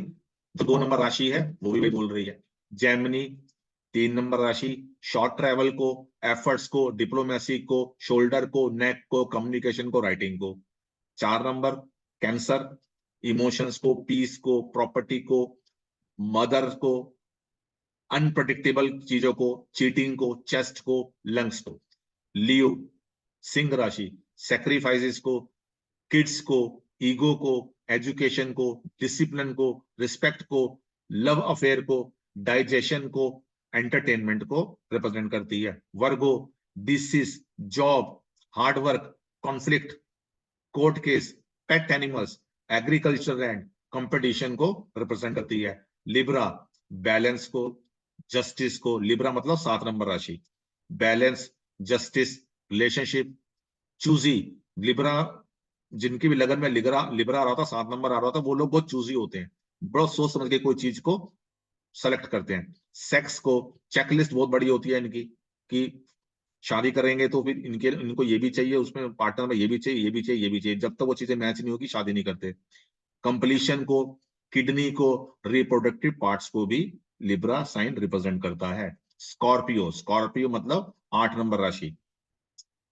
जो 2 नंबर राशि है वो भी वही बोल रही है। जेमिनी, 3 नंबर राशि, शॉर्ट ट्रेवल को, एफर्ट्स को, डिप्लोमेसी को, शोल्डर को, नेक को, कम्युनिकेशन को, राइटिंग को। 4 नंबर कैंसर, इमोशंस को, पीस को, प्रॉपर्टी को, मदर को, अनप्रडिक्टेबल चीजों को, चीटिंग को, चेस्ट को, लंग्स को। लियो, सिंह राशि, सेक्रीफाइसेस को, किड्स को, ईगो को, एजुकेशन को, डिसिप्लिन को, रिस्पेक्ट को, लव अफेयर को, डाइजेशन को, एंटरटेनमेंट को रिप्रेजेंट करती है। Virgo, disease, job, hard work, conflict, court case, pet animals, agriculture land, competition को रिप्रेजेंट करती है। लिब्रा, बैलेंस को, जस्टिस को, लिब्रा मतलब 7 नंबर राशि, balance, justice, relationship, choosy. Libra, जिनकी भी लगन में लिब्रा लिब्रा आ रहा था, 7 नंबर आ रहा था, वो लोग बहुत चूजी होते हैं, बहुत सोच समझ के कोई चीज को सेलेक्ट करते हैं। सेक्स को, चेकलिस्ट बहुत बड़ी होती है इनकी, कि शादी करेंगे तो फिर इनको ये भी चाहिए, उसमें पार्टनर में ये भी चाहिए, ये भी चाहिए, ये भी चाहिए, जब तक वो चीजें मैच नहीं होगी शादी नहीं करते। कंप्लीशन को, किडनी को, रिप्रोडक्टिव पार्ट्स को भी लिब्रा साइन रिप्रेजेंट करता है। स्कॉर्पियो, स्कॉर्पियो मतलब 8 नंबर राशि,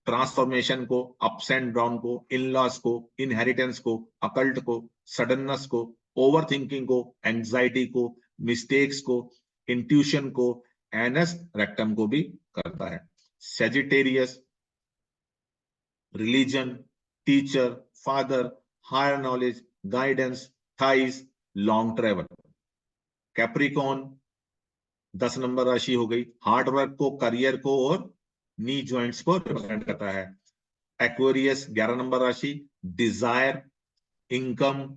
ट्रांसफॉर्मेशन को, अप्स एंड डाउन को, इन लॉस को, इनहेरिटेंस को, अकल्ट को, सडननेस को, ओवर थिंकिंग को, एंजाइटी को, मिस्टेक्स को, इंट्यूशन को, एनस रेक्टम को भी करता है। Sagittarius, religion, teacher, father, higher knowledge, guidance, thighs, long travel. Capricorn 10 नंबर राशि हो गई, हार्ड वर्क को, करियर को और नी जॉइंट्स को रिप्रेजेंट करता है। एक्वेरियस 11 नंबर राशि, desire, income,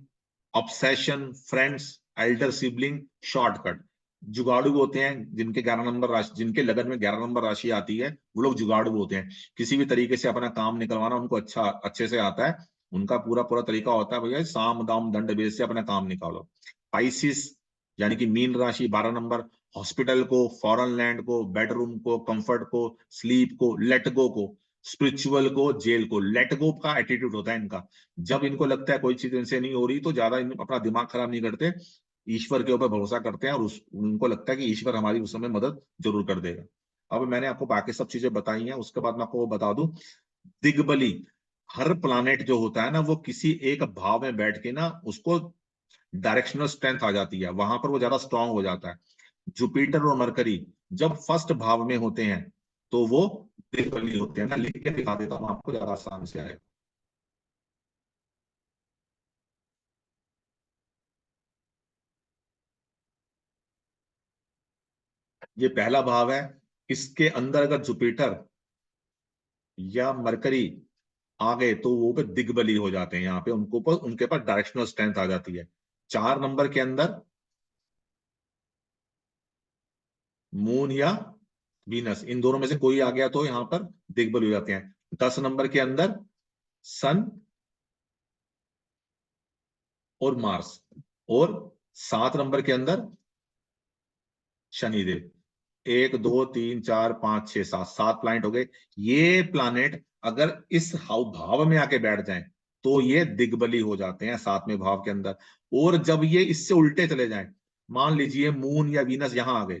obsession, friends, elder sibling, shortcut. जुगाड़ू होते हैं जिनके 11 नंबर राशि, जिनके लगन में 11 नंबर राशि आती है, वो लोग जुगाड़ू होते हैं, किसी भी तरीके से अपना काम निकलवाना उनको अच्छे से आता है। उनका पूरा पूरा तरीका होता है, भैया साम दाम दंड भेद से अपना काम निकालो। पाइसिस यानी कि मीन राशि 12 नंबर, हॉस्पिटल को, फॉरेन लैंड को, बेडरूम को, कंफर्ट को, स्लीप को, लेट गो को, स्पिरिचुअल को, जेल को। लेट गो का एटीट्यूड होता है इनका। जब इनको लगता है कोई चीज इनसे नहीं हो रही तो ज्यादा अपना दिमाग खराब नहीं करते, ईश्वर के ऊपर भरोसा करते हैं, और उनको लगता है कि ईश्वर हमारी उस समय मदद जरूर कर देगा। अब मैंने आपको बाकी सब चीजें बताई हैं, उसके बाद मैं आपको वो बता दूं, दिग्बली, हर प्लानेट जो होता है ना वो किसी एक भाव में बैठ के ना उसको डायरेक्शनल स्ट्रेंथ आ जाती है, वहां पर वो ज्यादा स्ट्रांग हो जाता है। जुपिटर और मरकरी जब फर्स्ट भाव में होते हैं तो वो दिग्बली होते हैं। मैं लिख के दिखा देता हूं आपको, ज्यादा आसान से आएगा। ये पहला भाव है, इसके अंदर अगर जुपिटर या मरकरी आ गए तो वो पे दिग्बली हो जाते हैं, यहाँ पे उनको पर उनके पास डायरेक्शनल स्ट्रेंथ आ जाती है। 4 नंबर के अंदर मून या वीनस, इन दोनों में से कोई आ गया तो यहाँ पर दिग्बल हो जाते हैं। 10 नंबर के अंदर सन और मार्स, और 7 नंबर के अंदर शनिदेव। 1 2 3 4 5 6 7, 7 प्लानिट हो गए। ये प्लानेट अगर इस भाव में आके बैठ जाएं तो ये दिग्बली हो जाते हैं 7वें भाव के अंदर। और जब ये इससे उल्टे चले जाएं, मान लीजिए मून या वीनस यहां आ गए,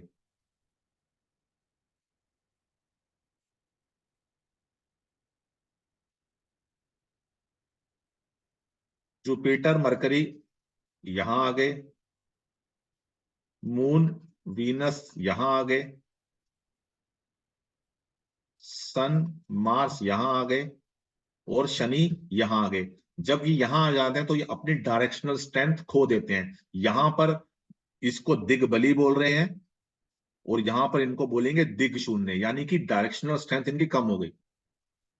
जुपिटर मरकरी यहां आ गए, मून वीनस यहां आ गए, सन मार्स यहां आ गए, और शनि यहां आ गए। जब ये यहां आ जाते हैं तो ये अपनी डायरेक्शनल स्ट्रेंथ खो देते हैं। यहां पर इसको दिग्बली बोल रहे हैं, और यहां पर इनको बोलेंगे दिग शून्य, यानी कि डायरेक्शनल स्ट्रेंथ इनकी कम हो गई।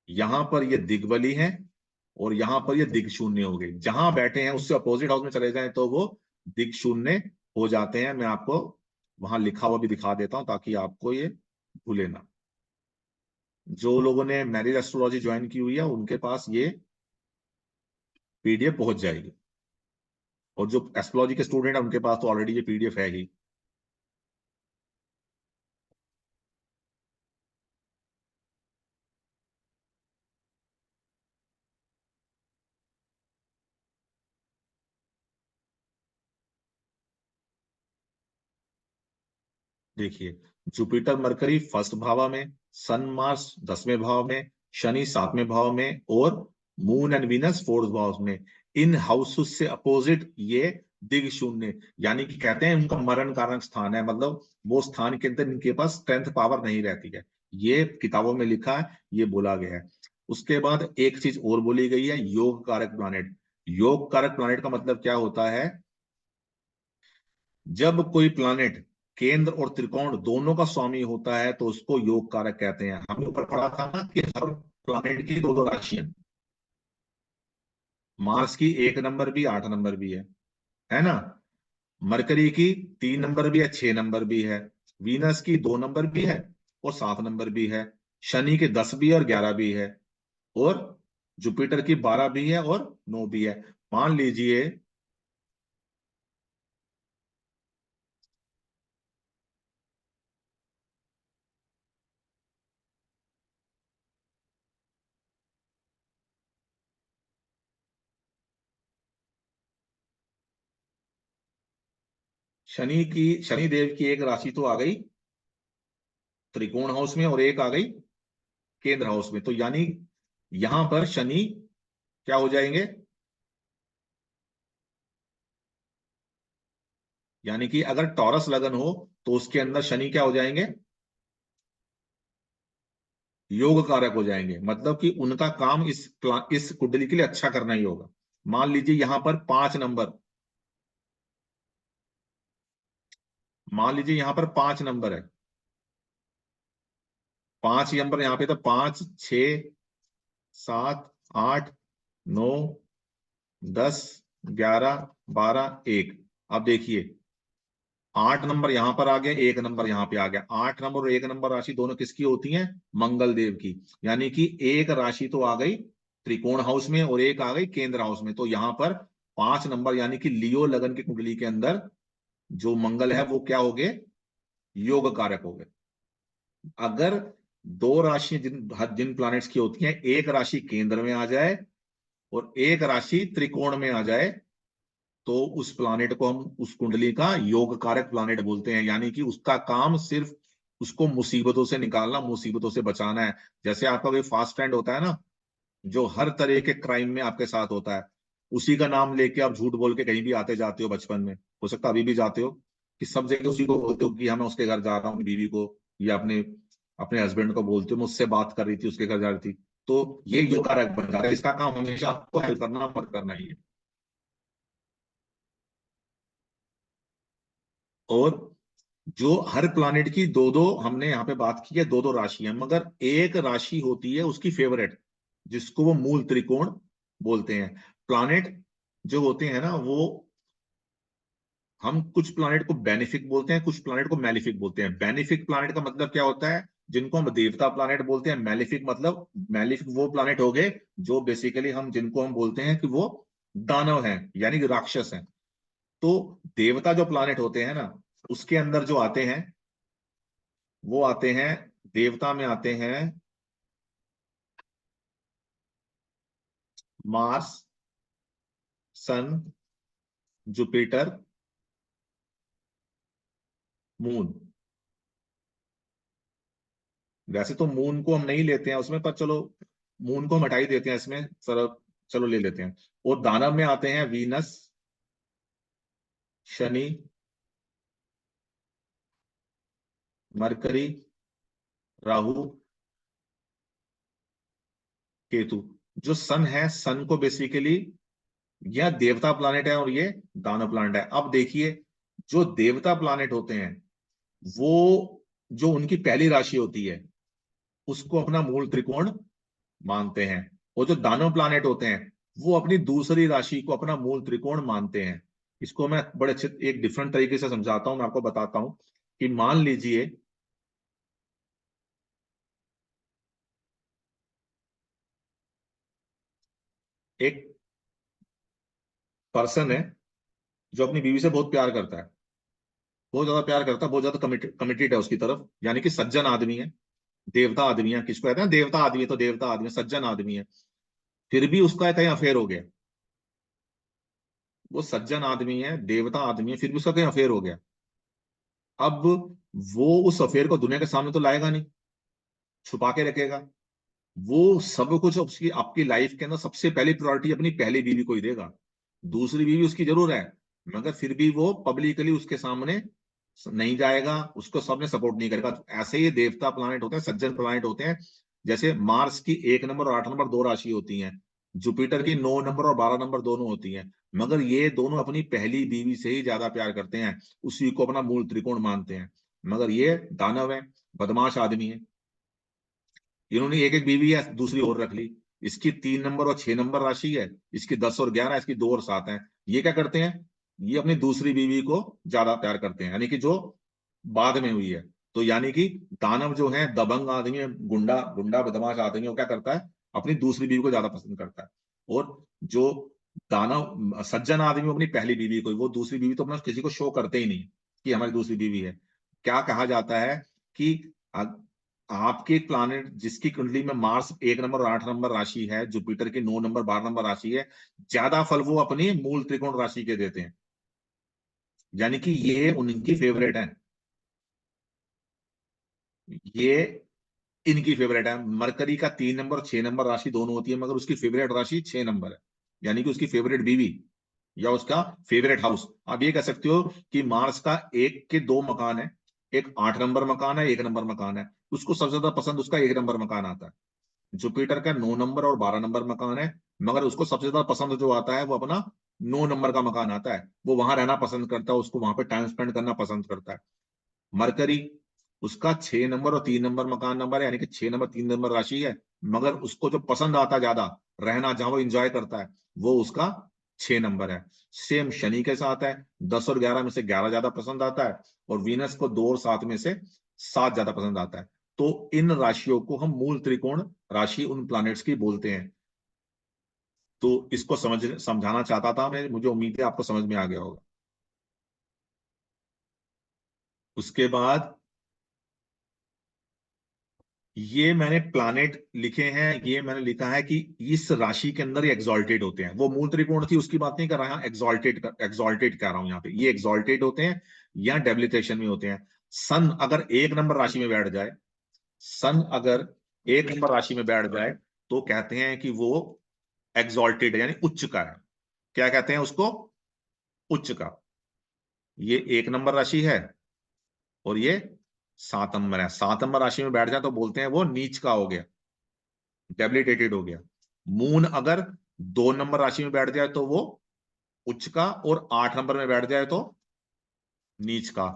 यहां पर ये दिग्बली है, और यहां पर ये दिग शून्य हो गई। जहां बैठे हैं उससे अपोजिट हाउस में चले जाएं तो वो दिग शून्य हो जाते हैं। मैं आपको वहां लिखा हुआ भी दिखा देता हूं ताकि आपको ये भूले ना। जो लोगों ने मैरिज एस्ट्रोलॉजी ज्वाइन की हुई है उनके पास ये पीडीएफ पहुंच जाएगी, और जो एस्ट्रोलॉजी के स्टूडेंट है उनके पास तो ऑलरेडी ये पीडीएफ है ही। देखिए, जुपिटर मरकरी फर्स्ट भाव में, सन मार्स 10वें भाव में, शनि 7वें भाव में, और मून एंड वीनस फोर्थ भाव में। इन हाउसेस से अपोजिट ये दिग शून्य, यानी कि कहते हैं उनका मरण कारक स्थान है, मतलब वो स्थान के अंदर इनके पास स्ट्रेंथ पावर नहीं रहती है। ये किताबों में लिखा है, ये बोला गया है। उसके बाद एक चीज और बोली गई है, योग कारक प्लानेट। योग कारक प्लानेट का मतलब क्या होता है? जब कोई प्लानेट केंद्र और त्रिकोण दोनों का स्वामी होता है तो उसको योग कारक कहते हैं। हमने ऊपर पढ़ा था ना कि हर प्लानेट की दो दो राशियां, मार्स की 1 नंबर भी 8 नंबर भी है ना? मरकरी की 3 नंबर भी है, 6 नंबर भी है। वीनस की 2 नंबर भी है और 7 नंबर भी है। शनि के 10 भी है और 11 भी है। और जुपिटर की 12 भी है और 9 भी है। मान लीजिए शनि देव की एक राशि तो आ गई त्रिकोण हाउस में, और एक आ गई केंद्र हाउस में, तो यानी यहां पर शनि क्या हो जाएंगे? यानी कि अगर टॉरस लगन हो तो उसके अंदर शनि क्या हो जाएंगे? योग कारक हो जाएंगे, मतलब कि उनका काम इस कुंडली के लिए अच्छा करना ही होगा। मान लीजिए यहां पर 5 नंबर, मान लीजिए यहां पर 5 नंबर है, 5 नंबर यहाँ पे, तो 5 6 7 8 9 10 11 12 1। अब देखिए 8 नंबर यहां पर आ गया, 1 नंबर यहां पे आ गया। 8 नंबर और 1 नंबर राशि दोनों किसकी होती हैं? मंगल देव की। यानी कि एक राशि तो आ गई त्रिकोण हाउस में और एक आ गई केंद्र हाउस में, तो यहां पर 5 नंबर यानी कि लियो लगन की कुंडली के अंदर जो मंगल है वो क्या हो गए? योग कारक हो गए। अगर दो राशि जिन जिन प्लैनेट्स की होती हैं, एक राशि केंद्र में आ जाए और एक राशि त्रिकोण में आ जाए, तो उस प्लानेट को हम, उस कुंडली का योग कारक प्लानेट बोलते हैं। यानी कि उसका काम सिर्फ उसको मुसीबतों से निकालना, मुसीबतों से बचाना है। जैसे आपका कोई फास्ट फ्रेंड होता है ना, जो हर तरह के क्राइम में आपके साथ होता है, उसी का नाम लेके आप झूठ बोल के कहीं भी आते जाते हो, बचपन में हो सकता है अभी भी जाते हो, कि सब जगह उसी को बोलते हो कि हाँ मैं उसके घर जा रहा हूँ, अपनी बीवी को या अपने अपने हस्बैंड को बोलते हो मुझसे बात कर रही थी, उसके घर जा रही थी। तो ये योग कारक बन जाता है, इसका काम हमेशा आपको हेल्प करना, मत करना ही है। और जो हर प्लानेट की दो दो, हमने यहाँ पे बात की है, दो दो राशि है, मगर एक राशि होती है उसकी फेवरेट, जिसको वो मूल त्रिकोण बोलते हैं। प्लानेट जो होते हैं ना, वो, हम कुछ प्लानेट को बेनिफिक बोलते हैं, कुछ प्लानेट को मैलिफिक बोलते हैं। बेनिफिक प्लानेट का मतलब क्या होता है, जिनको हम देवता प्लानेट बोलते हैं। मैलिफिक मतलब, मैलिफिक वो प्लानेट हो गए जो बेसिकली हम, जिनको हम बोलते हैं कि वो दानव हैं, यानी कि राक्षस हैं। तो देवता जो प्लानेट होते हैं ना, उसके अंदर जो आते हैं, वो आते हैं, देवता में आते हैं मार्स, सन, जुपिटर, मून। वैसे तो मून को हम नहीं लेते हैं उसमें, पर चलो मून को हम हटा ही देते हैं इसमें सर, चलो ले लेते हैं। और दानव में आते हैं वीनस, शनि, मरकरी, राहु, केतु। जो सन है, सन को बेसिकली, यह देवता प्लानेट है और ये दानव प्लानेट है। अब देखिए, जो देवता प्लानेट होते हैं, वो जो उनकी पहली राशि होती है, उसको अपना मूल त्रिकोण मानते हैं। और जो दानव प्लानेट होते हैं, वो अपनी दूसरी राशि को अपना मूल त्रिकोण मानते हैं। इसको मैं बड़े अच्छे एक डिफरेंट तरीके से समझाता हूं, मैं आपको बताता हूं कि मान लीजिए एक पर्सन है जो अपनी बीवी से बहुत प्यार करता है, बहुत ज्यादा प्यार करता है, बहुत ज्यादा कमिटेड है उसकी तरफ, यानी कि सज्जन आदमी है, देवता आदमी है। किसको कहते हैं देवता आदमी है, तो देवता आदमी, सज्जन आदमी है। फिर भी उसका कहीं अफेयर हो गया, वो सज्जन आदमी है, देवता आदमी है, फिर भी उसका कहीं अफेयर हो गया। अब वो उस अफेयर को दुनिया के सामने तो लाएगा नहीं, छुपा के रखेगा। वो सब कुछ उसकी, आपकी लाइफ के अंदर सबसे पहली प्रायोरिटी अपनी पहली बीवी को ही देगा। दूसरी बीवी उसकी जरूर है, मगर फिर भी वो पब्लिकली उसके सामने नहीं जाएगा, उसको सबने सपोर्ट नहीं करेगा। तो ऐसे ही देवता प्लानेट होते हैं, सज्जन प्लानेट होते हैं। जैसे मार्स की 1 नंबर और 8 नंबर दो राशि होती हैं, जुपिटर की 9 नंबर और 12 नंबर दोनों होती हैं, मगर ये दोनों अपनी पहली बीवी से ही ज्यादा प्यार करते हैं, उसी को अपना मूल त्रिकोण मानते हैं। मगर ये दानव है, बदमाश आदमी है, इन्होंने एक एक बीवी है दूसरी और रख ली। इसकी 3 नंबर और 6 नंबर राशि है, इसकी 10 और 11, इसकी 2 और 7 है। ये क्या करते हैं, ये अपनी दूसरी बीवी को ज्यादा प्यार करते हैं, यानी कि जो बाद में हुई है। तो यानी कि दानव जो है, दबंग आदमी है, गुंडा गुंडा बदमाश आदमी है, वो क्या करता है, अपनी दूसरी बीवी को ज्यादा पसंद करता है। और जो दानव सज्जन आदमी, वो अपनी पहली बीवी को, वो दूसरी बीवी तो अपना किसी को शो करते ही नहीं कि हमारी दूसरी बीवी है। क्या कहा जाता है कि आपके प्लानेट जिसकी कुंडली में मार्स 1 नंबर और 8 नंबर राशि है, जुपिटर की 9 नंबर 12 नंबर राशि है, ज्यादा फल वो अपनी मूल त्रिकोण राशि के देते हैं, यानी कि ये उनकी फेवरेट है, ये इनकी फेवरेट है। मरकरी का 3 नंबर 6 नंबर राशि दोनों होती है, मगर उसकी फेवरेट राशि 6 नंबर है, यानी कि उसकी फेवरेट बीवी या उसका फेवरेट हाउस। आप ये कह सकते हो कि मार्स का एक के दो मकान है, एक 8 नंबर मकान है, 1 नंबर मकान है, उसको सबसे ज्यादा पसंद उसका 1 नंबर मकान आता है। जुपिटर का 9 नंबर और 12 नंबर मकान है, मगर उसको सबसे ज्यादा पसंद जो आता है वो अपना 9 नंबर का मकान आता है, वो वहां रहना पसंद करता है, उसको वहां पे टाइम स्पेंड करना पसंद करता है। मरकरी, उसका 6 नंबर और 3 नंबर मकान नंबर है, यानी कि 6 नंबर 3 नंबर राशि है, मगर उसको जो पसंद आता है ज्यादा, रहना जहां वो इंजॉय करता है, वो उसका 6 नंबर है। सेम शनि के साथ है, 10 और 11 में से 11 ज्यादा पसंद आता है, और वीनस को 2 और 7 में से 7 ज्यादा पसंद आता है। तो इन राशियों को हम मूल त्रिकोण राशि उन प्लैनेट्स की बोलते हैं। तो इसको समझाना चाहता था मैं, मुझे उम्मीद है आपको समझ में आ गया होगा। उसके बाद ये मैंने प्लानेट लिखे हैं, ये मैंने लिखा है कि इस राशि के अंदर ये एक्सॉल्टेड होते हैं। वो मूल त्रिकोण थी उसकी बात नहीं कर रहा, एक्सॉल्टेड कर रहा हूं यहाँ पे। ये एक्सॉल्टेड होते हैं या डेबिलिटेशन में होते हैं। सन अगर एक नंबर राशि में बैठ जाए, सन अगर एक नंबर राशि में बैठ जाए तो कहते हैं कि वो एक्सॉल्टेड है, यानी उच्च का है। क्या कहते हैं उसको? उच्च का। ये एक नंबर राशि है और ये 7 नंबर है। 7 नंबर राशि में बैठ जाए तो बोलते हैं वो नीच का हो गया, डेबिलिटेटेड हो गया। मून अगर 2 नंबर राशि में बैठ जाए तो वो उच्च का, और 8 नंबर में बैठ जाए तो नीच का।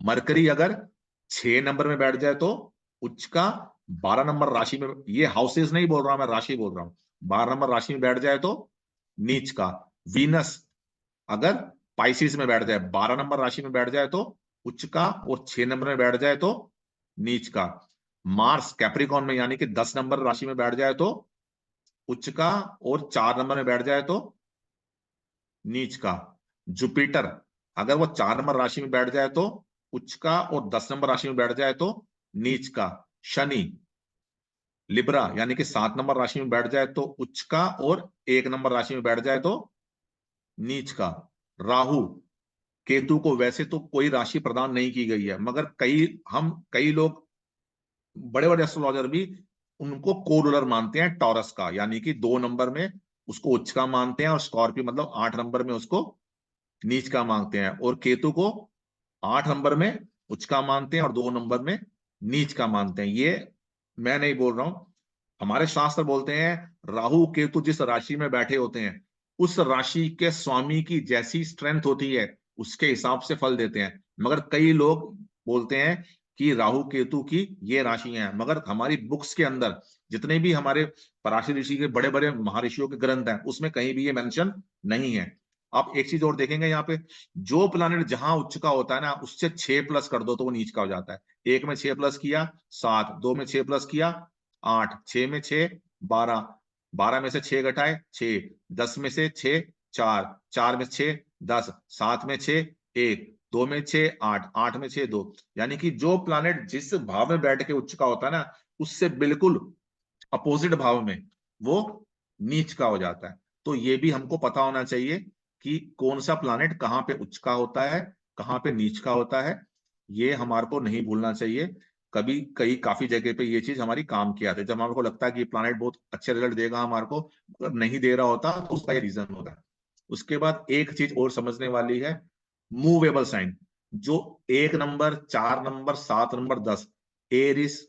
मरकरी अगर 6 नंबर में बैठ जाए तो उच्च का। 12 नंबर राशि में, ये हाउसेस नहीं बोल रहा मैं, राशि बोल रहा हूं। 12 नंबर राशि में बैठ जाए तो नीच का। वीनस अगर पाइसिस में बैठ जाए, 12 नंबर राशि में बैठ जाए तो उच्च का, और 6 नंबर में बैठ जाए तो नीच का। मार्स कैप्रिकॉन में यानी कि 10 नंबर राशि में बैठ जाए तो उच्च का, और 4 नंबर में बैठ जाए तो नीच का। जुपिटर अगर वो 4 नंबर राशि में बैठ जाए तो उच्च का, और 10 नंबर राशि में बैठ जाए तो नीच का। शनि लिब्रा यानी कि 7 नंबर राशि में बैठ जाए तो उच्च का, और 1 नंबर राशि में बैठ जाए तो नीच का। राहु केतु को वैसे तो कोई राशि प्रदान नहीं की गई है, मगर कई लोग, बड़े बड़े एस्ट्रोलॉजर भी उनको कोरूलर मानते हैं टॉरस का, यानी कि 2 नंबर में उसको उच्च का मानते हैं, और स्कॉर्पियो मतलब 8 नंबर में उसको नीच का मानते हैं। और केतु को 8 नंबर में उच्च का मानते हैं और 2 नंबर में नीच का मानते हैं। ये मैं नहीं बोल रहा हूं, हमारे शास्त्र बोलते हैं राहु केतु जिस राशि में बैठे होते हैं, उस राशि के स्वामी की जैसी स्ट्रेंथ होती है उसके हिसाब से फल देते हैं। मगर कई लोग बोलते हैं कि राहु केतु की ये राशियां हैं, मगर हमारी बुक्स के अंदर जितने भी हमारे पराशर ऋषि के बड़े बड़े महर्षियों के ग्रंथ हैं उसमें कहीं भी ये मेंशन नहीं है। आप एक चीज और देखेंगे यहाँ पे, जो प्लानिट जहां उच्च का होता है ना, उससे 6 प्लस कर दो तो वो नीच का हो जाता है। एक में 6 प्लस किया 7, 2 में 6 प्लस किया 8, 6 में 6 12, 12 में से 6 घटाए 6, 10 में से 6 4, 4 में 6 10, 7 में 6 1, 2 में 6 8, 8 में 6 2। यानी कि जो प्लानेट जिस भाव में बैठ के उच्च का होता है ना, उससे बिल्कुल अपोजिट भाव में वो नीच का हो जाता है। तो ये भी हमको पता होना चाहिए कि कौन सा प्लानेट कहाँ पे उच्च का होता है, कहाँ पे नीच का होता है। ये हमारे को नहीं भूलना चाहिए। कभी कई काफी जगह पे ये चीज हमारी काम की आती है, जब हमारे को लगता है कि प्लानेट बहुत अच्छे रिजल्ट देगा हमारे को, अगर नहीं दे रहा होता तो उसका ये रीजन होता है। उसके बाद एक चीज और समझने वाली है, मूवेबल साइन। जो 1 नंबर 4 नंबर 7 नंबर 10, एरिस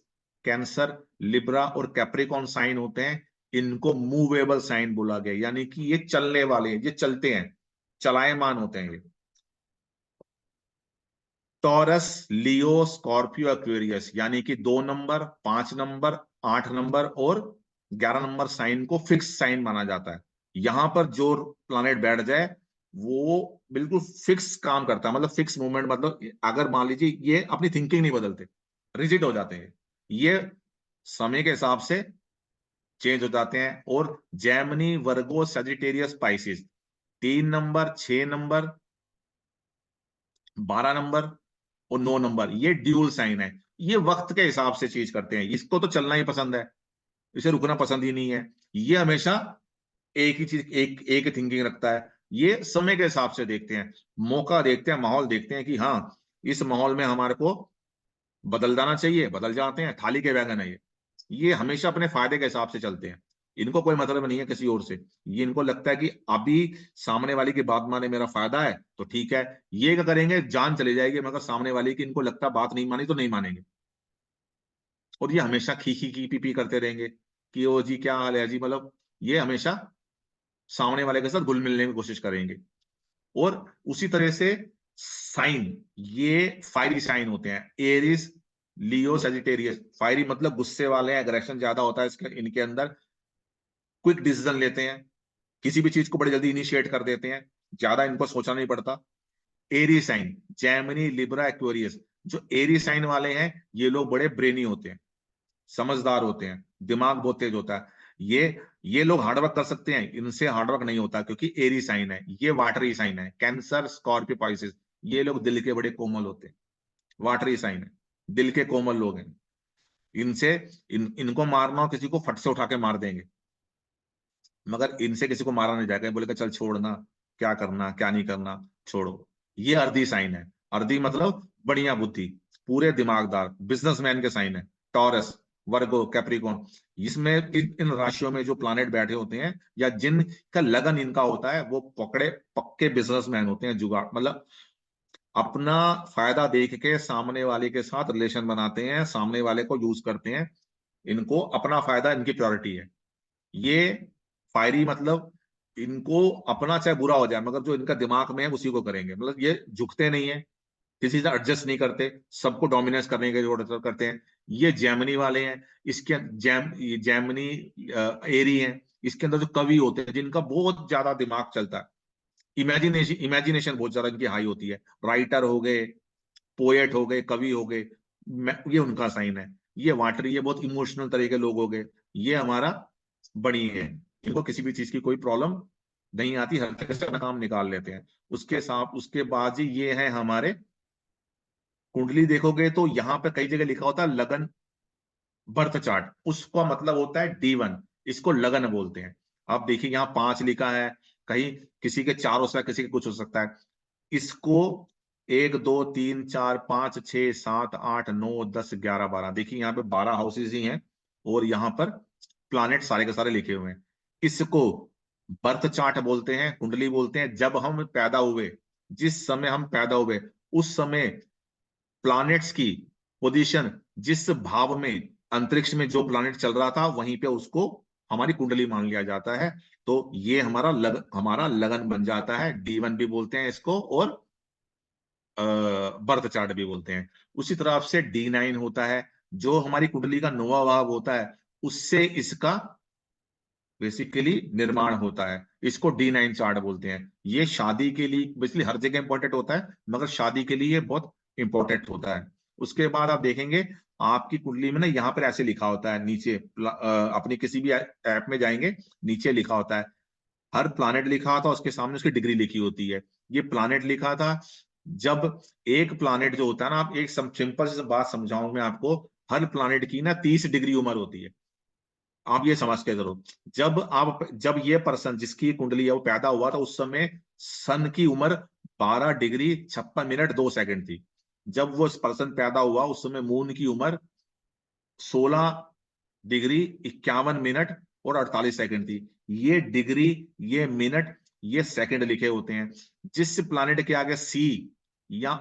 कैंसर लिब्रा और कैप्रिकॉन साइन होते हैं, इनको मूवेबल साइन बोला गया, यानी कि ये चलने वाले हैं, ये चलते हैं, चलायमान होते हैं ये। टॉरस लियो स्कॉर्पियो एक्वेरियस यानी कि 2 नंबर 5 नंबर 8 नंबर और 11 नंबर साइन को फिक्स साइन माना जाता है। यहां पर जो प्लानेट बैठ जाए वो बिल्कुल फिक्स काम करता है, मतलब फिक्स मूवमेंट, मतलब अगर मान लीजिए ये अपनी थिंकिंग नहीं बदलते, रिजिड हो जाते हैं, ये समय के हिसाब से चेंज हो जाते हैं। और Gemini Virgo Sagittarius Pisces 3 number 6 number 12 number और 9 नंबर, ये ड्यूल साइन है। ये वक्त के हिसाब से चीज करते हैं, इसको तो चलना ही पसंद है, इसे रुकना पसंद ही नहीं है। ये हमेशा एक ही चीज, एक ही थिंकिंग रखता है। ये समय के हिसाब से देखते हैं, मौका देखते हैं, माहौल देखते हैं कि हाँ इस माहौल में हमारे को बदल जाना चाहिए, बदल जाते हैं। थाली के वैगन है ये हमेशा अपने फायदे के हिसाब से चलते हैं। इनको कोई मतलब नहीं है किसी और से, ये इनको लगता है कि अभी सामने वाले की बात माने मेरा फायदा है तो ठीक है। ये क्या करेंगे, जान चली जाएगी, मगर सामने वाले की इनको लगता बात नहीं मानी तो नहीं मानेंगे। और ये हमेशा खी खी की पी पी करते रहेंगे कि ओ जी क्या हाल है जी, मतलब ये हमेशा सामने वाले के साथ घुल मिलने की कोशिश करेंगे। और उसी तरह से साइन, ये फायरी साइन होते हैं, एरिस लियो सेजिटेरियस। फायरी मतलब गुस्से वाले हैं, एग्रेशन ज्यादा होता है इसके इनके अंदर, क्विक डिसीजन लेते हैं, किसी भी चीज को बड़ी जल्दी इनिशिएट कर देते हैं, ज्यादा इनको सोचना नहीं पड़ता। एरी साइन जेमिनी लिब्रा एक्वेरियस, जो एरी साइन वाले हैं ये लोग बड़े ब्रेनी होते हैं, समझदार होते हैं, दिमाग बहुत तेज होता है। ये लोग हार्डवर्क कर सकते हैं, इनसे हार्डवर्क नहीं होता क्योंकि एरी साइन है। ये वाटरी साइन है, कैंसर स्कॉर्पियो पाइसेस, ये लोग दिल के बड़े कोमल होते हैं, वाटरी साइन है, दिल के कोमल लोग हैं। इनसे इनको मारना हो किसी को फट से उठा के मार देंगे, मगर इनसे किसी को मारा नहीं जाएगा। बोलेगा चल छोड़ना, क्या करना क्या नहीं करना छोड़ो। ये अर्धी साइन है। अर्धी मतलब बढ़िया बुद्धि, पूरे दिमागदार बिजनेसमैन के साइन है। टॉरस, वर्गो, कैप्रिकॉन, इसमें इन राशियों में जो प्लानेट बैठे होते हैं या जिनका लगन इनका होता है, वो पकड़े पक्के बिजनेसमैन होते हैं। जुगाड़ मतलब अपना फायदा देख के सामने वाले के साथ रिलेशन बनाते हैं, सामने वाले को यूज करते हैं। इनको अपना फायदा इनकी प्रायोरिटी है। ये फायरी मतलब इनको अपना चाहे बुरा हो जाए, मगर जो इनका दिमाग में है उसी को करेंगे। मतलब ये झुकते नहीं है, किसी से एडजस्ट नहीं करते, सबको डोमिनेट करने के जो करते हैं। ये जैमिनी वाले हैं। इसके ये जैमिनी एरी हैं। इसके अंदर जो कवि होते हैं जिनका बहुत ज्यादा दिमाग चलता है, इमेजिनेशन बहुत ज्यादा इनकी हाई होती है। राइटर हो गए, पोएट हो गए, कवि हो गए, ये उनका साइन है। ये वाटरी, ये बहुत इमोशनल तरह के लोग हो गए। ये हमारा बड़ी है। इनको किसी भी चीज की कोई प्रॉब्लम नहीं आती, हर तरह से अपना काम निकाल लेते हैं। उसके साथ उसके बाद ही ये है हमारे कुंडली। देखोगे तो यहाँ पे कई जगह लिखा होता है लगन बर्थ चार्ट, उसका मतलब होता है D1। इसको लगन बोलते हैं। आप देखिए यहाँ 5 लिखा है, कहीं किसी के 4 हो सकता है, किसी के कुछ हो सकता है। इसको 1 2 3 4 5 6 7 8 9 10 11 12, देखिए यहाँ पे 12 हाउसेज ही हैं और यहाँ पर प्लानेट सारे के सारे लिखे हुए हैं। इसको बर्थ चार्ट बोलते हैं, कुंडली बोलते हैं। जब हम पैदा हुए, जिस समय हम पैदा हुए, उस समय प्लैनेट्स की पोजीशन, जिस भाव में अंतरिक्ष में जो प्लैनेट चल रहा था वहीं पे उसको हमारी कुंडली मान लिया जाता है। तो ये हमारा लगन बन जाता है। D1 भी बोलते हैं इसको और बर्थ चार्ट भी बोलते हैं। उसी तरह से D9 होता है, जो हमारी कुंडली का 9वां भाव होता है, उससे इसका बेसिकली निर्माण होता है। इसको D9 चार्ट बोलते हैं। ये शादी के लिए बेसिकली हर जगह इंपॉर्टेंट होता है, मगर शादी के लिए ये बहुत इंपॉर्टेंट होता है। उसके बाद आप देखेंगे आपकी कुंडली में ना यहाँ पर ऐसे लिखा होता है नीचे, अपनी किसी भी ऐप में जाएंगे, नीचे लिखा होता है हर प्लानेट लिखा था, उसके सामने उसकी डिग्री लिखी होती है। ये प्लानेट लिखा था। जब एक प्लानेट जो होता है ना, आप एक सिंपल सी बात समझाऊं मैं आपको, हर प्लानेट की ना 30 डिग्री उम्र होती है। आप ये समझ के करो, जब ये पर्सन जिसकी कुंडली है वो पैदा हुआ था, उस समय सन की उम्र 12 डिग्री 56 मिनट 2 सेकंड थी। जब वो पर्सन पैदा हुआ उस समय मून की उम्र 16 डिग्री 51 मिनट और 48 सेकंड थी। ये डिग्री, ये मिनट, ये सेकंड लिखे होते हैं। जिस प्लानेट के आगे सी या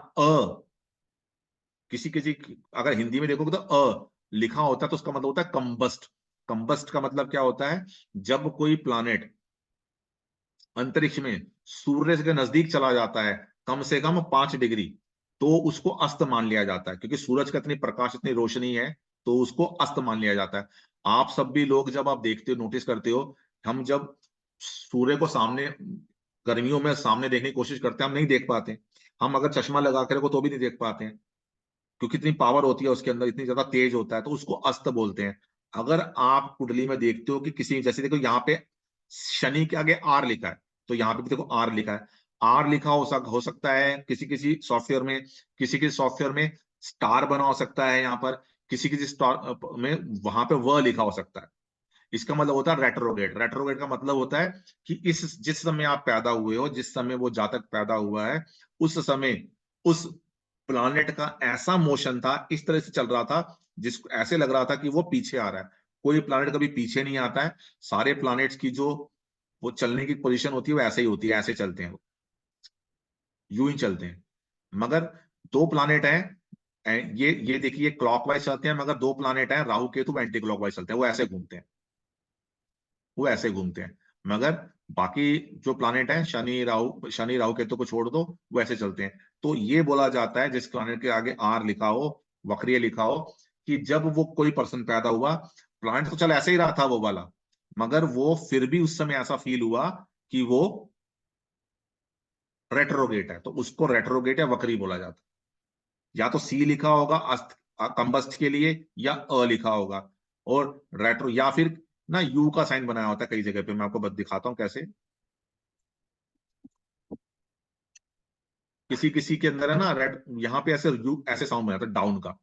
किसी किसी अगर हिंदी में देखोगे तो लिखा होता है, तो उसका मतलब होता है कंबस्ट। कंबस्ट का मतलब क्या होता है? जब कोई प्लानेट अंतरिक्ष में सूर्य के नजदीक चला जाता है कम से कम 5 डिग्री, तो उसको अस्त मान लिया जाता है। क्योंकि सूरज का इतनी प्रकाश, इतनी रोशनी है, तो उसको अस्त मान लिया जाता है। आप सब भी लोग जब आप देखते हो, नोटिस करते हो, हम जब सूर्य को सामने गर्मियों में सामने देखने की कोशिश करते हैं, हम नहीं देख पाते। हम अगर चश्मा लगा कर रखो तो भी नहीं देख पाते हैं, क्योंकि इतनी पावर होती है उसके अंदर, इतनी ज्यादा तेज होता है, तो उसको अस्त बोलते हैं। अगर आप कुंडली में देखते हो कि किसी, जैसे देखो यहाँ पे शनि के आगे आर लिखा है, तो यहाँ पे भी देखो आर लिखा है। आर लिखा हो सकता है किसी किसी सॉफ्टवेयर में, किसी किसी सॉफ्टवेयर में स्टार बना हो सकता है यहाँ पर, किसी किसी स्टार में वहां पे व लिखा हो सकता है। इसका मतलब होता है रेट्रोगेट। रेट्रोगेट का मतलब होता है कि इस जिस समय आप पैदा हुए हो, जिस समय वो जातक पैदा हुआ है, उस समय उस प्लानेट का ऐसा मोशन था, इस तरह से चल रहा था, जिसको ऐसे लग रहा था कि वो पीछे आ रहा है। कोई प्लानेट कभी पीछे नहीं आता है। सारे प्लानेट्स की जो वो चलने की पोजीशन होती है वो ऐसे ही होती है, ऐसे चलते हैं वो, यूं ही चलते हैं। मगर दो प्लानेट हैं, ये देखिए क्लॉकवाइज चलते हैं, मगर दो प्लानेट हैं राहु केतु, एंटी क्लॉकवाइज चलते हैं, वो ऐसे घूमते हैं, वो ऐसे घूमते हैं। मगर बाकी जो प्लानेट हैं, शनि राहु केतु को छोड़ दो, वो ऐसे चलते हैं। तो ये बोला जाता है जिस प्लानेट के आगे आर लिखा हो, वक्रीय लिखा हो, कि जब वो कोई पर्सन पैदा हुआ, प्लानेट तो चल ऐसे ही रहा था वो वाला, मगर वो फिर भी उस समय ऐसा फील हुआ कि वो रेट्रोगेट है, तो उसको रेट्रोगेट या वक्री बोला जाता है। या तो सी लिखा होगा अस्त कंबस्ट के लिए, या लिखा होगा। और रेट्रो या फिर ना यू का साइन बनाया होता है कई जगह पे, मैं आपको बस दिखाता हूं कैसे। किसी किसी के अंदर है ना रेड, यहाँ पे ऐसे यू ऐसे साउंड बनाता है डाउन का,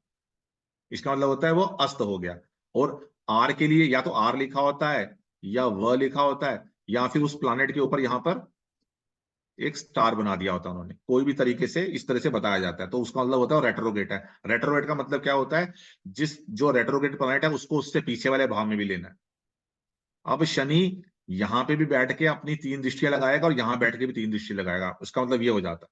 इसका मतलब होता है वो अस्त हो गया। और आर के लिए या तो आर लिखा होता है या व लिखा होता है, या फिर उस प्लानेट के ऊपर यहाँ पर एक स्टार बना दिया होता है उन्होंने, कोई भी तरीके से इस तरह से बताया जाता है, तो उसका मतलब होता है रेट्रोग्रेड है। रेट्रोग्रेड का मतलब क्या होता है, जो रेट्रोग्रेड प्लैनेट है उसको उससे पीछे वाले भाव में भी लेना है। अब शनि यहाँ पे भी बैठ के अपनी 3 दृष्टियां लगाएगा और यहाँ बैठ के भी 3 दृष्टि लगाएगा, उसका मतलब ये हो जाता है,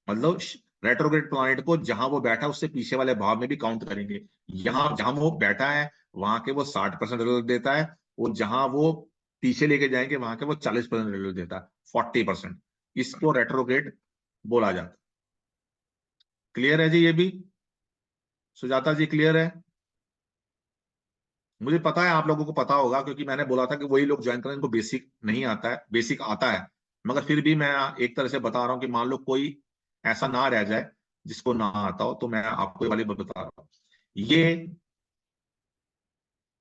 मतलब रेट्रोग्रेड प्लैनेट को जहां वो बैठा उससे पीछे वाले भाव में भी काउंट करेंगे। यहाँ जहां वो बैठा है वहां के वो 60% रिजल्ट देता है, और जहां वो पीछे लेके जाएंगे वहां के वो 40% रिजल्ट देता है, 40%। इसको रेट्रोग्रेड बोला जाता है। क्लियर है जी ये भी? सुजाता जी क्लियर है? मुझे पता है आप लोगों को पता होगा, क्योंकि मैंने बोला था कि वही लोग ज्वाइन करें इनको बेसिक नहीं आता है, बेसिक आता है, मगर फिर भी मैं एक तरह से बता रहा हूं कि मान लो कोई ऐसा ना रह जाए जिसको ना आता हो, तो मैं आपको ये वाली बात बता रहा हूँ। ये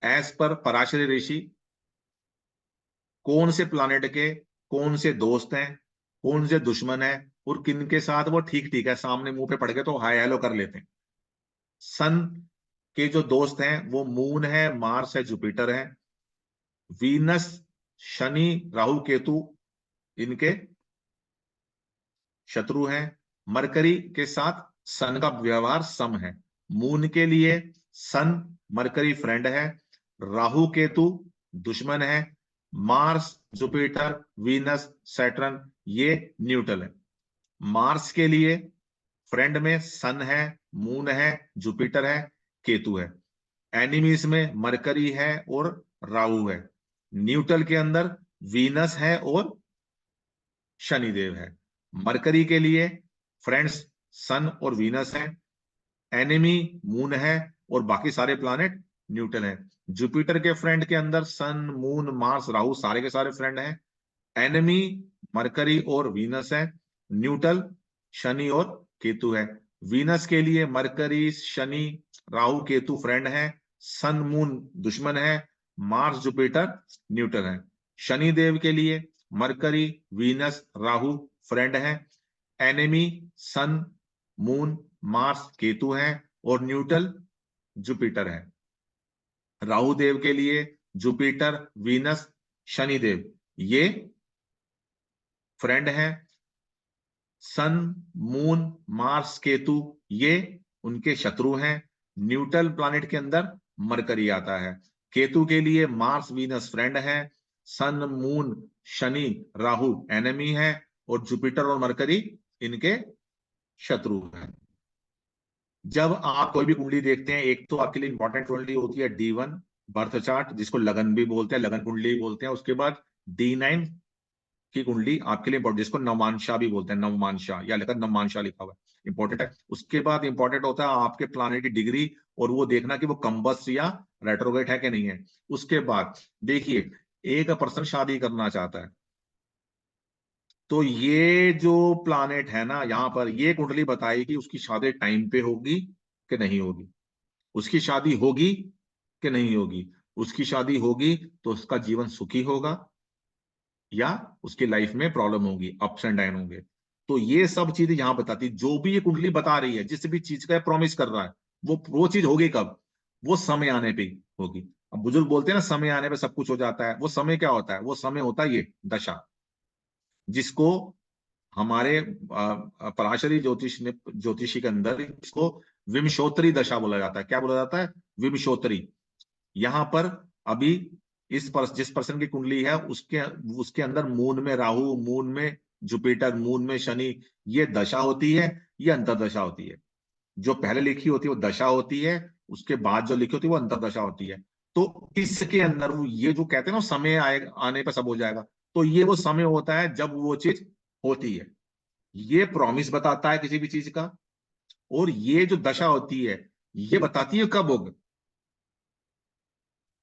एज पर पराशरी ऋषि कौन से प्लानेट के कौन से दोस्त हैं, कौन से दुश्मन हैं, और किन के साथ वो ठीक ठीक है, सामने मुंह पे पड़ गए तो हाय हेलो कर लेते हैं। सन के जो दोस्त हैं वो मून है, मार्स है, जुपिटर है। वीनस, शनि, राहु, केतु इनके शत्रु हैं। मरकरी के साथ सन का व्यवहार सम है। मून के लिए सन मरकरी फ्रेंड है, राहु केतु दुश्मन है, मार्स जुपिटर वीनस सैटर्न ये न्यूट्रल है। मार्स के लिए फ्रेंड में सन है, मून है, जुपिटर है, केतु है। एनिमीज में मरकरी है और राहु है। न्यूट्रल के अंदर वीनस है और शनिदेव है। मरकरी के लिए फ्रेंड्स सन और वीनस है, एनिमी मून है, और बाकी सारे प्लैनेट न्यूट्रल है। जुपिटर के फ्रेंड के अंदर सन मून मार्स राहु सारे के सारे फ्रेंड हैं। एनिमी मरकरी और वीनस है, न्यूट्रल शनि और केतु है। वीनस के लिए मरकरी शनि राहु केतु फ्रेंड है, सन मून दुश्मन है, मार्स जुपिटर न्यूट्रल है। शनि देव के लिए मरकरी वीनस राहु फ्रेंड है, enemy Sun Moon Mars Ketu है, और न्यूट्रल जुपिटर है। राहु देव के लिए जुपिटर वीनस शनिदेव ये फ्रेंड है। सन मून मार्स केतु ये उनके शत्रु हैं। न्यूट्रल प्लैनेट के अंदर मरकरी आता है। केतु के लिए मार्स वीनस फ्रेंड है, Sun Moon Shani Rahu enemy है, और जुपिटर और मरकरी इनके शत्रु हैं। जब आप कोई भी कुंडली देखते हैं, एक तो आपके लिए इंपॉर्टेंट कुंडली होती है D1 बर्थ चार्ट, जिसको लगन भी बोलते हैं, लगन कुंडली बोलते हैं। उसके बाद D9 की कुंडली आपके लिए इंपॉर्टेंट, जिसको नवमांशा भी बोलते हैं, नवमांशा या लिखा नवमांशा लिखा हुआ है, इंपॉर्टेंट है। उसके बाद इंपॉर्टेंट होता है आपके प्लानेट की डिग्री, और वो देखना कि वो कंबस या रेट्रोग्रेड है कि नहीं है। उसके बाद देखिए, एक पर्सन शादी करना चाहता है, तो ये जो प्लानेट है ना यहाँ पर, ये कुंडली बताएगी कि उसकी शादी टाइम पे होगी कि नहीं होगी, उसकी शादी होगी कि नहीं होगी। उसकी शादी होगी तो उसका जीवन सुखी होगा, या उसकी लाइफ में प्रॉब्लम होगी, अप्स एंड डाउन होंगे। तो ये सब चीजें यहाँ बताती, जो भी ये कुंडली बता रही है, जिस भी चीज का प्रॉमिस कर रहा है, वो चीज होगी कब? वो समय आने पे होगी। अब बुजुर्ग बोलते हैं ना, समय आने पे सब कुछ हो जाता है। वो समय क्या होता है? वो समय होता है ये दशा, जिसको हमारे पराशरी ज्योतिषी के अंदर इसको विमशोत्तरी दशा बोला जाता है। क्या बोला जाता है? विमशोत्तरी। यहाँ पर अभी जिस पर्सन की कुंडली है उसके उसके अंदर मून में राहु, मून में जुपिटर, मून में शनि, ये दशा होती है, ये अंतरदशा होती है। जो पहले लिखी होती है वो दशा होती है, उसके बाद जो लिखी होती है वो अंतरदशा होती है। तो इसके अंदर वो ये जो कहते हैं ना समय आए आने पर सब हो जाएगा, तो ये वो समय होता है जब वो चीज होती है। ये प्रॉमिस बताता है किसी भी चीज का, और ये जो दशा होती है ये बताती है कब होगा।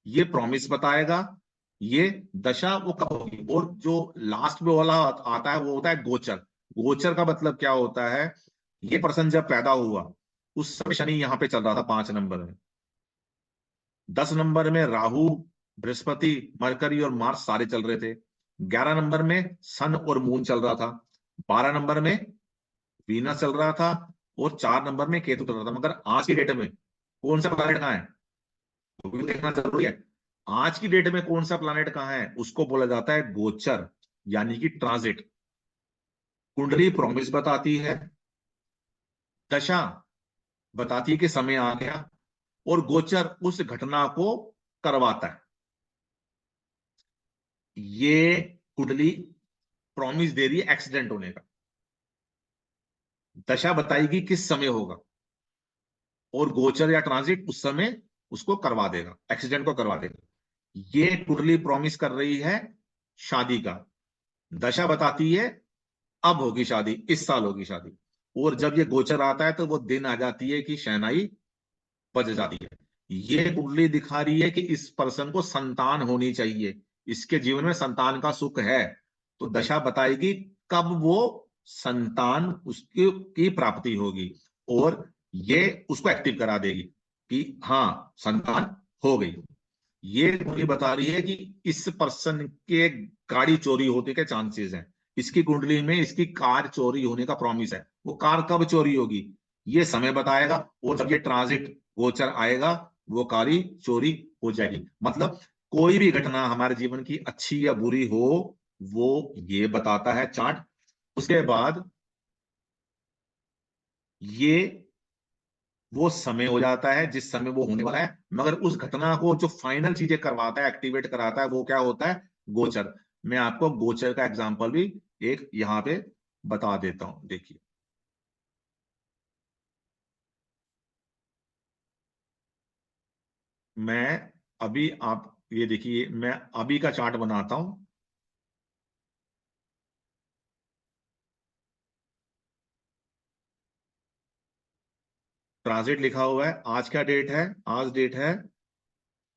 ये प्रॉमिस बताएगा, ये दशा वो कब होगी। और जो लास्ट में वाला आता है वो होता है गोचर। गोचर का मतलब क्या होता है? ये पर्सन जब पैदा हुआ उस समय शनि यहां पे चल रहा था 5 नंबर में, 10 नंबर में राहु, बृहस्पति, मरकरी और मार्स सारे चल रहे थे, 11 नंबर में सन और मून चल रहा था, 12 नंबर में वीनस चल रहा था, और 4 नंबर में केतु चल रहा था। मगर आज की डेट में कौन सा प्लानेट कहाँ है वो भी देखना जरूरी है। आज की डेट में कौन सा प्लानेट कहाँ है उसको बोला जाता है गोचर, यानी कि ट्रांजिट। कुंडली प्रॉमिस बताती है, दशा बताती है कि समय आ गया, और गोचर उस घटना को करवाता है। ये कुंडली प्रॉमिस दे रही है एक्सीडेंट होने का, दशा बताएगी किस समय होगा, और गोचर या ट्रांजिट उस समय उसको करवा देगा, एक्सीडेंट को करवा देगा। ये कुंडली प्रॉमिस कर रही है शादी का, दशा बताती है अब होगी शादी, इस साल होगी शादी, और जब ये गोचर आता है तो वो दिन आ जाती है कि शहनाई बज जाती है। ये कुंडली दिखा रही है कि इस पर्सन को संतान होनी चाहिए, इसके जीवन में संतान का सुख है, तो दशा बताएगी कब वो संतान उसकी की प्राप्ति होगी, और ये उसको एक्टिव करा देगी कि हाँ संतान हो गई। ये कुंडली बता रही है कि इस पर्सन के गाड़ी चोरी होने के चांसेस हैं, इसकी कुंडली में इसकी कार चोरी होने का प्रॉमिस है, वो कार कब चोरी होगी ये समय बताएगा, और जब ये ट्रांजिट गोचर आएगा वो कारी चोरी हो जाएगी। मतलब कोई भी घटना हमारे जीवन की अच्छी या बुरी हो, वो ये बताता है चार्ट। उसके बाद ये वो समय हो जाता है जिस समय वो होने वाला है, मगर उस घटना को जो फाइनल चीजें करवाता है, एक्टिवेट कराता है, वो क्या होता है, गोचर। मैं आपको गोचर का एग्जांपल भी एक यहां पे बता देता हूं, देखिए। मैं अभी आप ये देखिए, मैं अभी का चार्ट बनाता हूं। ट्रांजिट लिखा हुआ है, आज क्या डेट है, आज डेट है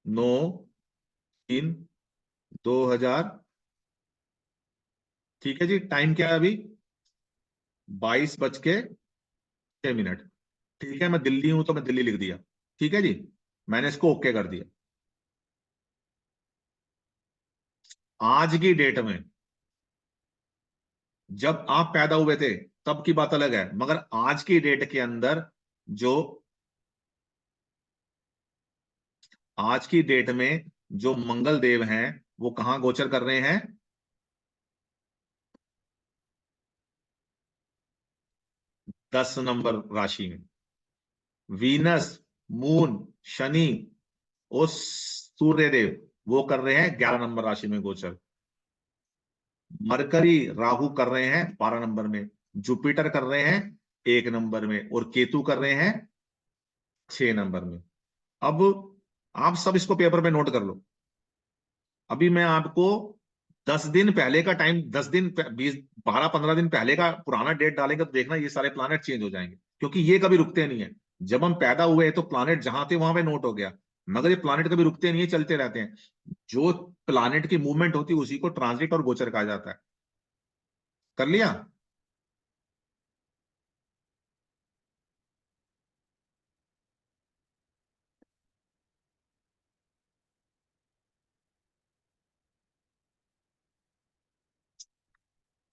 9/3/2000। ठीक है जी, टाइम क्या है अभी, 22:06। ठीक है, मैं दिल्ली हूं तो मैं दिल्ली लिख दिया। ठीक है जी, मैंने इसको ओके कर दिया। आज की डेट में जब आप पैदा हुए थे तब की बात अलग है, मगर आज की डेट के अंदर जो आज की डेट में जो मंगल देव हैं वो कहां गोचर कर रहे हैं, 10 नंबर राशि में। वीनस, मून, शनि और सूर्यदेव वो कर रहे हैं 11 नंबर राशि में गोचर। मरकरी, राहु कर रहे हैं 12 नंबर में, जुपिटर कर रहे हैं 1 नंबर में, और केतु कर रहे हैं 6 नंबर में। अब आप सब इसको पेपर पे नोट कर लो। अभी मैं आपको 10 दिन पहले का टाइम, 10 दिन 20 12 15 दिन पहले का पुराना डेट डालेंगे तो देखना ये सारे प्लानेट चेंज हो जाएंगे, क्योंकि ये कभी रुकते नहीं है। जब हम पैदा हुए तो प्लानेट जहां थे वहां पे नोट हो गया, मगर ये प्लानेट कभी रुकते नहीं है, चलते रहते हैं। जो प्लानेट की मूवमेंट होती है उसी को ट्रांजिट और गोचर कहा जाता है। कर लिया।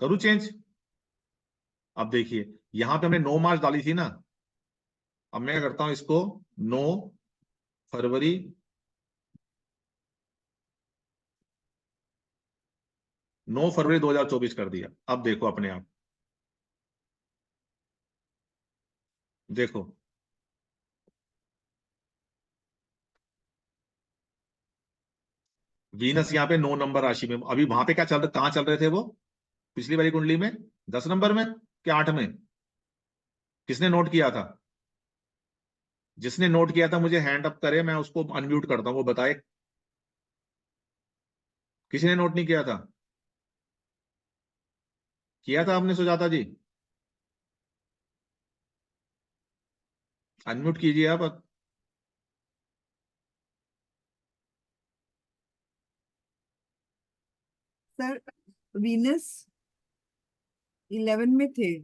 करूँ चेंज। अब देखिए, यहां पे हमने 9 मार्च डाली थी ना, अब मैं क्या करता हूं इसको 9 फरवरी, 9 फरवरी 2024 कर दिया। अब देखो अपने आप, देखो वीनस यहाँ पे 9 नंबर राशि में, अभी वहां पे क्या चल रहा, कहाँ चल रहे थे वो पिछली वाली कुंडली में, 10 नंबर में क्या 8 में, किसने नोट किया था, जिसने नोट किया था मुझे हैंड अप करे, मैं उसको अनम्यूट करता हूँ, वो बताए। किसी ने नोट नहीं किया था, किया था आपने सुजाता जी, अनम्यूट कीजिए आप। सर, वीनस 11 में थे।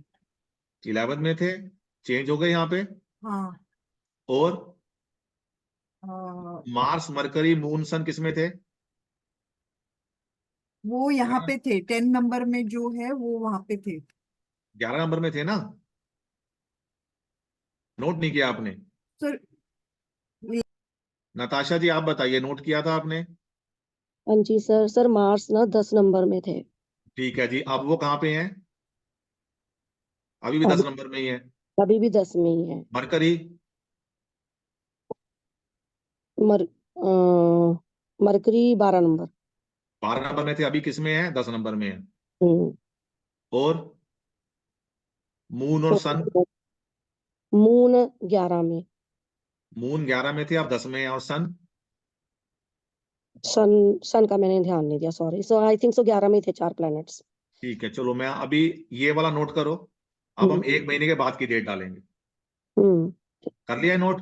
11 में थे, चेंज हो गए यहाँ पे। हाँ। और आ, मार्स, मरकरी, मून, सन किस में थे, वो यहाँ पे थे, 10 नंबर में जो है वो वहां पे थे। 11 नंबर में थे ना, नोट नहीं किया आपने। सर, नताशा जी आप बताइए, नोट किया था आपने? हाँ जी सर। सर मार्स ना 10 नंबर में थे। ठीक है जी, अब वो कहाँ पे हैं? अभी भी 10 अभी नंबर में ही है। अभी भी 10 में ही है। मरकरी? मर मरकरी 12 नंबर। 12 नंबर में थे, अभी किस में है? 10 नंबर में है। हम्म। और मून और सन? मून 11 में। मून 11 में थे, अब 10 में है। और सन? सन सन का मैंने ध्यान नहीं दिया, sorry. So I think so 11 में ही थे 4 प्लैनेट्स। ठीक है, चलो मैं अभी ये वाला नोट करो। अब हम हम्म। 1 महीने के बाद की डेट डालेंगे। हम्म। कर लिया है नोट?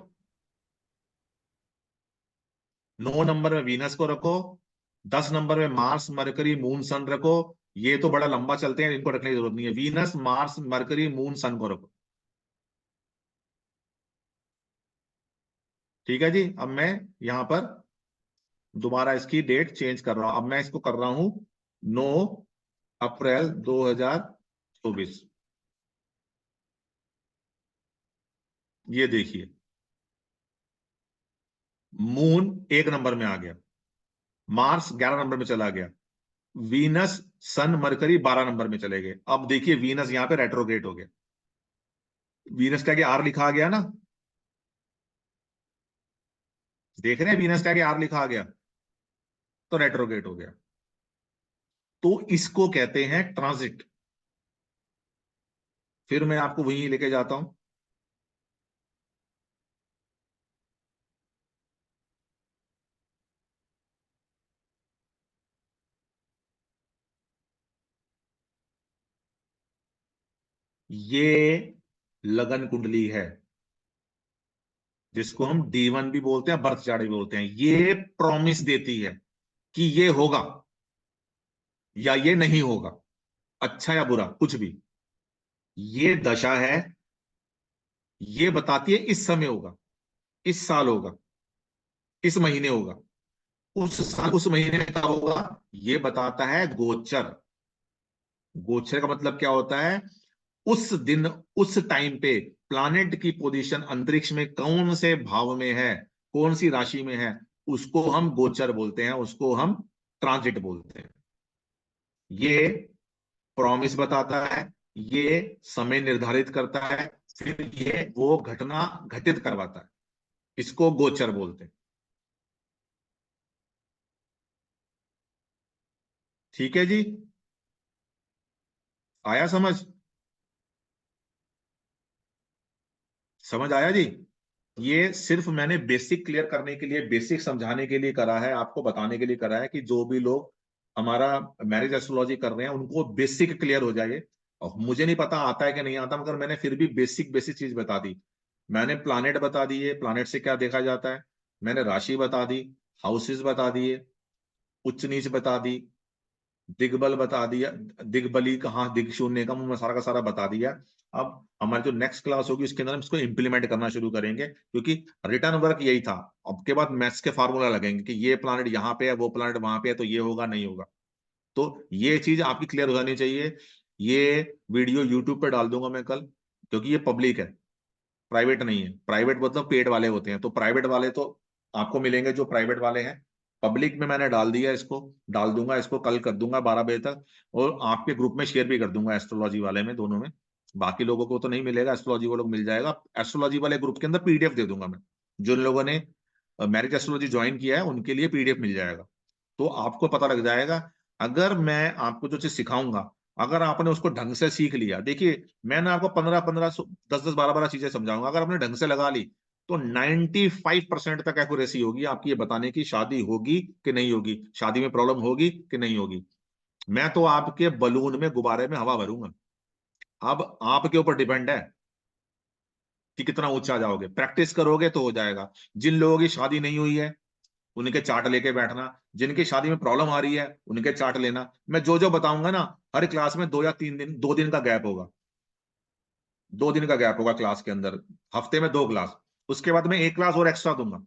9 नंबर में वीनस को रखो, 10 नंबर में मार्स मरकरी मून सन रखो। ये तो बड़ा लंबा चलते हैं, इनको रखने की जरूरत नहीं है। Venus Mars Mercury Moon Sun को रखो। ठीक है जी, अब मैं यहां पर दोबारा इसकी डेट चेंज कर रहा हूं। अब मैं इसको कर रहा हूं 9 अप्रैल 2024। ये देखिए, मून 1 नंबर में आ गया, मार्स 11 नंबर में चला गया, वीनस सन मरकरी 12 नंबर में चले गए। अब देखिए वीनस यहां पे रेट्रोग्रेड हो गया। वीनस का आर लिखा आ गया ना? देख रहे हैं वीनस का आर लिखा आ गया, तो रेट्रोग्रेड हो गया। तो इसको कहते हैं ट्रांजिट। फिर मैं आपको वहीं लेके जाता हूं। ये लगन कुंडली है, जिसको हम D1 भी बोलते हैं, बर्थ चार्ट भी बोलते हैं। ये प्रॉमिस देती है कि ये होगा या ये नहीं होगा, अच्छा या बुरा कुछ भी। ये दशा है, ये बताती है इस समय होगा, इस साल होगा, इस महीने होगा, उस साल उस महीने में कब होगा, ये बताता है गोचर। गोचर का मतलब क्या होता है? उस दिन उस टाइम पे प्लानेट की पोजीशन अंतरिक्ष में कौन से भाव में है, कौन सी राशि में है, उसको हम गोचर बोलते हैं, उसको हम ट्रांजिट बोलते हैं। ये प्रॉमिस बताता है, ये समय निर्धारित करता है, फिर ये वो घटना घटित करवाता है। इसको गोचर बोलते हैं। ठीक है जी, आया समझ? समझ आया जी? ये सिर्फ मैंने बेसिक क्लियर करने के लिए, बेसिक समझाने के लिए करा है, आपको बताने के लिए करा है कि जो भी लोग हमारा मैरिज एस्ट्रोलॉजी कर रहे हैं उनको बेसिक क्लियर हो जाए। और मुझे नहीं पता आता है कि नहीं आता, मगर मैंने फिर भी बेसिक बेसिक चीज बता दी। मैंने प्लानेट बता दिए, प्लानेट से क्या देखा जाता है। मैंने राशि बता दी, हाउसेस बता दिए, उच्च नीच बता दी, दिग्बल बता दिया, दिग्बली कहाँ, दिग शून्य का, मैं सारा का सारा बता दिया। अब हमारी जो नेक्स्ट क्लास होगी उसके अंदर हम इसको इम्प्लीमेंट करना शुरू करेंगे, क्योंकि रिटर्न वर्क यही था। अब के बाद मैथ्स के फार्मूला लगेंगे कि ये प्लानेट यहाँ पे है, वो प्लानेट वहां पे है, तो ये होगा नहीं होगा। तो ये चीज आपकी क्लियर हो जानी चाहिए। ये वीडियो यूट्यूब पे डाल दूंगा मैं कल, क्योंकि ये पब्लिक है, प्राइवेट नहीं है। प्राइवेट मतलब पेड वाले होते हैं, तो प्राइवेट वाले तो आपको मिलेंगे जो प्राइवेट वाले हैं। पब्लिक में मैंने डाल दिया, इसको डाल दूंगा, इसको कल कर दूंगा 12 बजे तक। और आपके ग्रुप में शेयर भी कर दूंगा, एस्ट्रोलॉजी वाले में, दोनों में। बाकी लोगों को तो नहीं मिलेगा, एस्ट्रोलॉजी वालों को मिल जाएगा। एस्ट्रोलॉजी वाले ग्रुप के अंदर पीडीएफ दे दूंगा मैं। जिन लोगों ने मैरिज एस्ट्रोलॉजी ज्वाइन किया है उनके लिए पीडीएफ मिल जाएगा। तो आपको पता लग जाएगा। अगर मैं आपको जो चीज सिखाऊंगा, अगर आपने उसको ढंग से सीख लिया, देखिए मैंने आपको 15-15 10-10 12-12 चीजें समझाऊंगा, अगर आपने ढंग से लगा ली तो 95% तक एक्यूरेसी होगी आपकी ये बताने की शादी होगी कि नहीं होगी, शादी में प्रॉब्लम होगी कि नहीं होगी। मैं तो आपके बलून में, गुब्बारे में हवा भरूंगा। अब आपके ऊपर डिपेंड है कि कितना ऊंचा जाओगे। प्रैक्टिस करोगे तो हो जाएगा। जिन लोगों की शादी नहीं हुई है उनके चार्ट लेके बैठना, जिनकी शादी में प्रॉब्लम आ रही है उनके चार्ट लेना। मैं जो जो बताऊंगा ना, हर क्लास में 2 या 3 दिन, 2 दिन का गैप होगा। 2 दिन का गैप होगा क्लास के अंदर, हफ्ते में 2 क्लास। उसके बाद मैं एक क्लास और एक्स्ट्रा दूंगा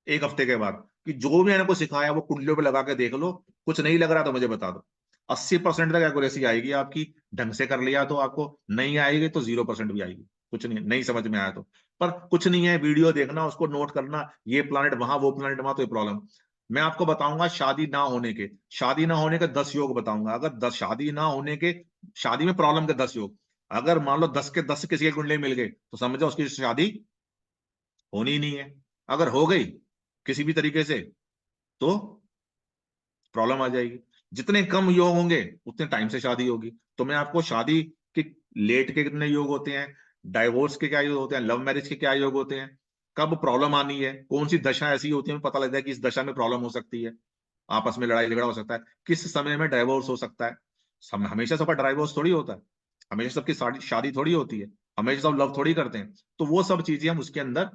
1 हफ्ते के बाद, कि जो भी मैंने को सिखाया वो कुंडलियों पे लगा के देख लो, कुछ नहीं लग रहा तो मुझे बता दो। 80% तक एक्यूरेसी आएगी आपकी, ढंग से कर लिया तो आपको, नहीं आएगी तो 0% भी आएगी, कुछ नहीं समझ में आया तो। पर कुछ नहीं है, वीडियो देखना, उसको नोट करना, ये प्लानट वहां, वो प्लानट वहां, तो ये प्रॉब्लम। मैं आपको बताऊंगा शादी ना होने के, 10 योग बताऊंगा। अगर 10 शादी ना होने के, शादी में प्रॉब्लम के 10 योग, अगर मान लो 10 के 10 किसी के कुंडली मिल गए तो समझो उसकी शादी होनी ही नहीं है। अगर हो गई किसी भी तरीके से तो प्रॉब्लम आ जाएगी। जितने कम योग होंगे उतने टाइम से शादी होगी। तो मैं आपको शादी के लेट के कितने योग होते हैं, डाइवोर्स के क्या योग होते हैं, लव मैरिज के क्या योग होते हैं, कब प्रॉब्लम आनी है, कौन सी दशा ऐसी होती है, पता लगता है कि इस दशा में प्रॉब्लम हो सकती है, आपस में लड़ाई झगड़ा हो सकता है, किस समय में डाइवोर्स हो सकता है। हमेशा सबका डाइवोर्स थोड़ी होता है, हमेशा सबकी शादी थोड़ी होती है, हमेशा सब लव थोड़ी करते हैं। तो वो सब चीजें हम उसके अंदर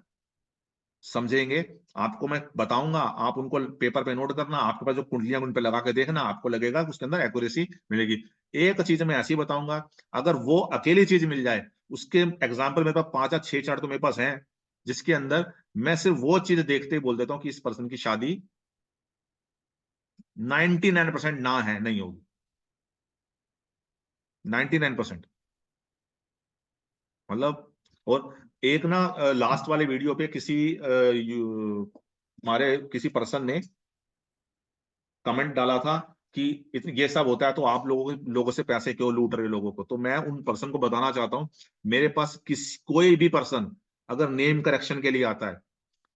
समझेंगे, आपको मैं बताऊंगा, आप उनको पेपर पे नोट करना, आपके पास जो कुंडलियां उन पे लगा के देखना, आपको लगेगा कि उसके अंदर एक्यूरेसी मिलेगी। एक चीज मैं ऐसी बताऊंगा, अगर वो अकेली चीज मिल जाए, उसके एग्जाम्पल मेरे पास 5 या 6 चार्ट तो मेरे पास हैं, जिसके अंदर मैं सिर्फ वो चीज देखते ही बोल देता हूँ कि इस पर्सन की शादी 99% ना है, नहीं होगी, 99%। मतलब, और एक ना लास्ट वाले वीडियो पे किसी हमारे किसी पर्सन ने कमेंट डाला था कि इतनी ये सब होता है तो आप लोगों से पैसे क्यों लूट रहे हो लोगों को। तो मैं उन पर्सन को बताना चाहता हूं, मेरे पास कोई भी पर्सन अगर नेम करेक्शन के लिए आता है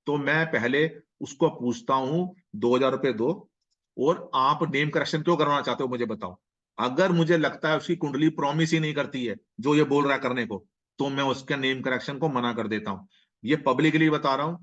तो मैं पहले उसको पूछता हूं 2,000 रुपये दो, और आप नेम करेक्शन क्यों करवाना चाहते हो मुझे बताओ। अगर मुझे लगता है उसकी कुंडली प्रॉमिस ही नहीं करती है जो ये बोल रहा है करने को, तो मैं उसके नेम करेक्शन को मना कर देता हूं। ये पब्लिकली बता रहा हूं,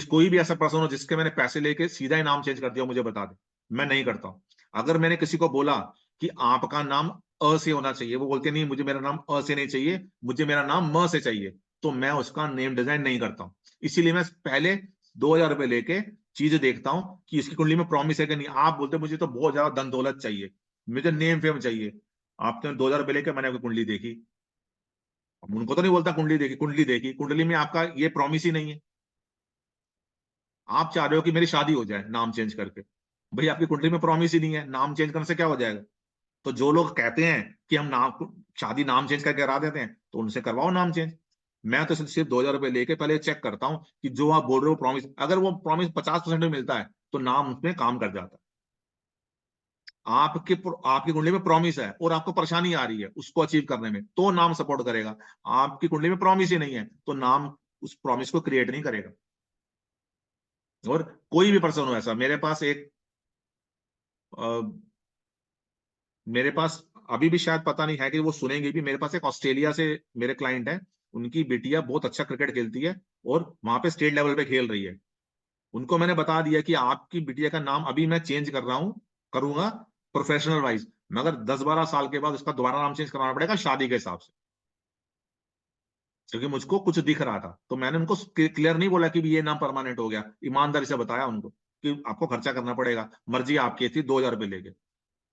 कोई भी ऐसा पर्सन हो जिसके मैंने पैसे लेके सीधा ही नाम चेंज कर दिया मुझे बता दे, मैं नहीं करता हूं। अगर मैंने किसी को बोला कि आपका नाम अ से होना चाहिए, वो बोलते नहीं मुझे मेरा नाम अ से नहीं चाहिए, मुझे मेरा नाम म से चाहिए, तो मैं उसका नेम डिजाइन नहीं करता हूं। इसीलिए मैं पहले 2,000 रुपये लेके चीजें देखता हूं कि इसकी कुंडली में प्रॉमिस है कि नहीं। आप बोलते मुझे तो बहुत ज्यादा धन दौलत चाहिए, मुझे नेम फेम चाहिए, आपने 2,000 रुपये लेके मैंने आपकी कुंडली देखी, उनको तो नहीं बोलता कुंडली देखी, कुंडली देखी, कुंडली में आपका ये प्रॉमिस ही नहीं है। आप चाह रहे हो कि मेरी शादी हो जाए नाम चेंज करके, भाई आपकी कुंडली में प्रॉमिस ही नहीं है, नाम चेंज करने से क्या हो जाएगा। तो जो लोग कहते हैं कि हम नाम शादी नाम चेंज करके करा देते हैं, तो उनसे करवाओ नाम चेंज। मैं तो सिर्फ 2,000 रुपये लेके पहले चेक करता हूं कि जो आप बोल रहे हो प्रॉमिस, अगर वो प्रॉमिस 50% में मिलता है तो नाम उसमें काम कर जाता है। आपके आपकी कुंडली में प्रॉमिस है और आपको परेशानी आ रही है उसको अचीव करने में, तो नाम सपोर्ट करेगा। आपकी कुंडली में प्रॉमिस ही नहीं है तो नाम उस प्रॉमिस को क्रिएट नहीं करेगा। और कोई भी पर्सन हो ऐसा, अ, मेरे पास अभी भी शायद पता नहीं है कि वो सुनेंगे भी, मेरे पास एक ऑस्ट्रेलिया से मेरे क्लाइंट है, उनकी बिटिया बहुत अच्छा क्रिकेट खेलती है और वहां पे स्टेट लेवल पे खेल रही है। उनको मैंने बता दिया कि आपकी बिटिया का नाम अभी मैं चेंज कर रहा हूँ, करूंगा प्रोफेशनल वाइज, मगर 10-12 साल के बाद उसका दोबारा नाम चेंज कराना पड़ेगा शादी के हिसाब से, क्योंकि मुझको कुछ दिख रहा था। तो मैंने उनको क्लियर नहीं बोला कि ये नाम परमानेंट हो गया, ईमानदारी से बताया उनको कि आपको खर्चा करना पड़ेगा, मर्जी आपकी थी 2,000 रुपये लेके।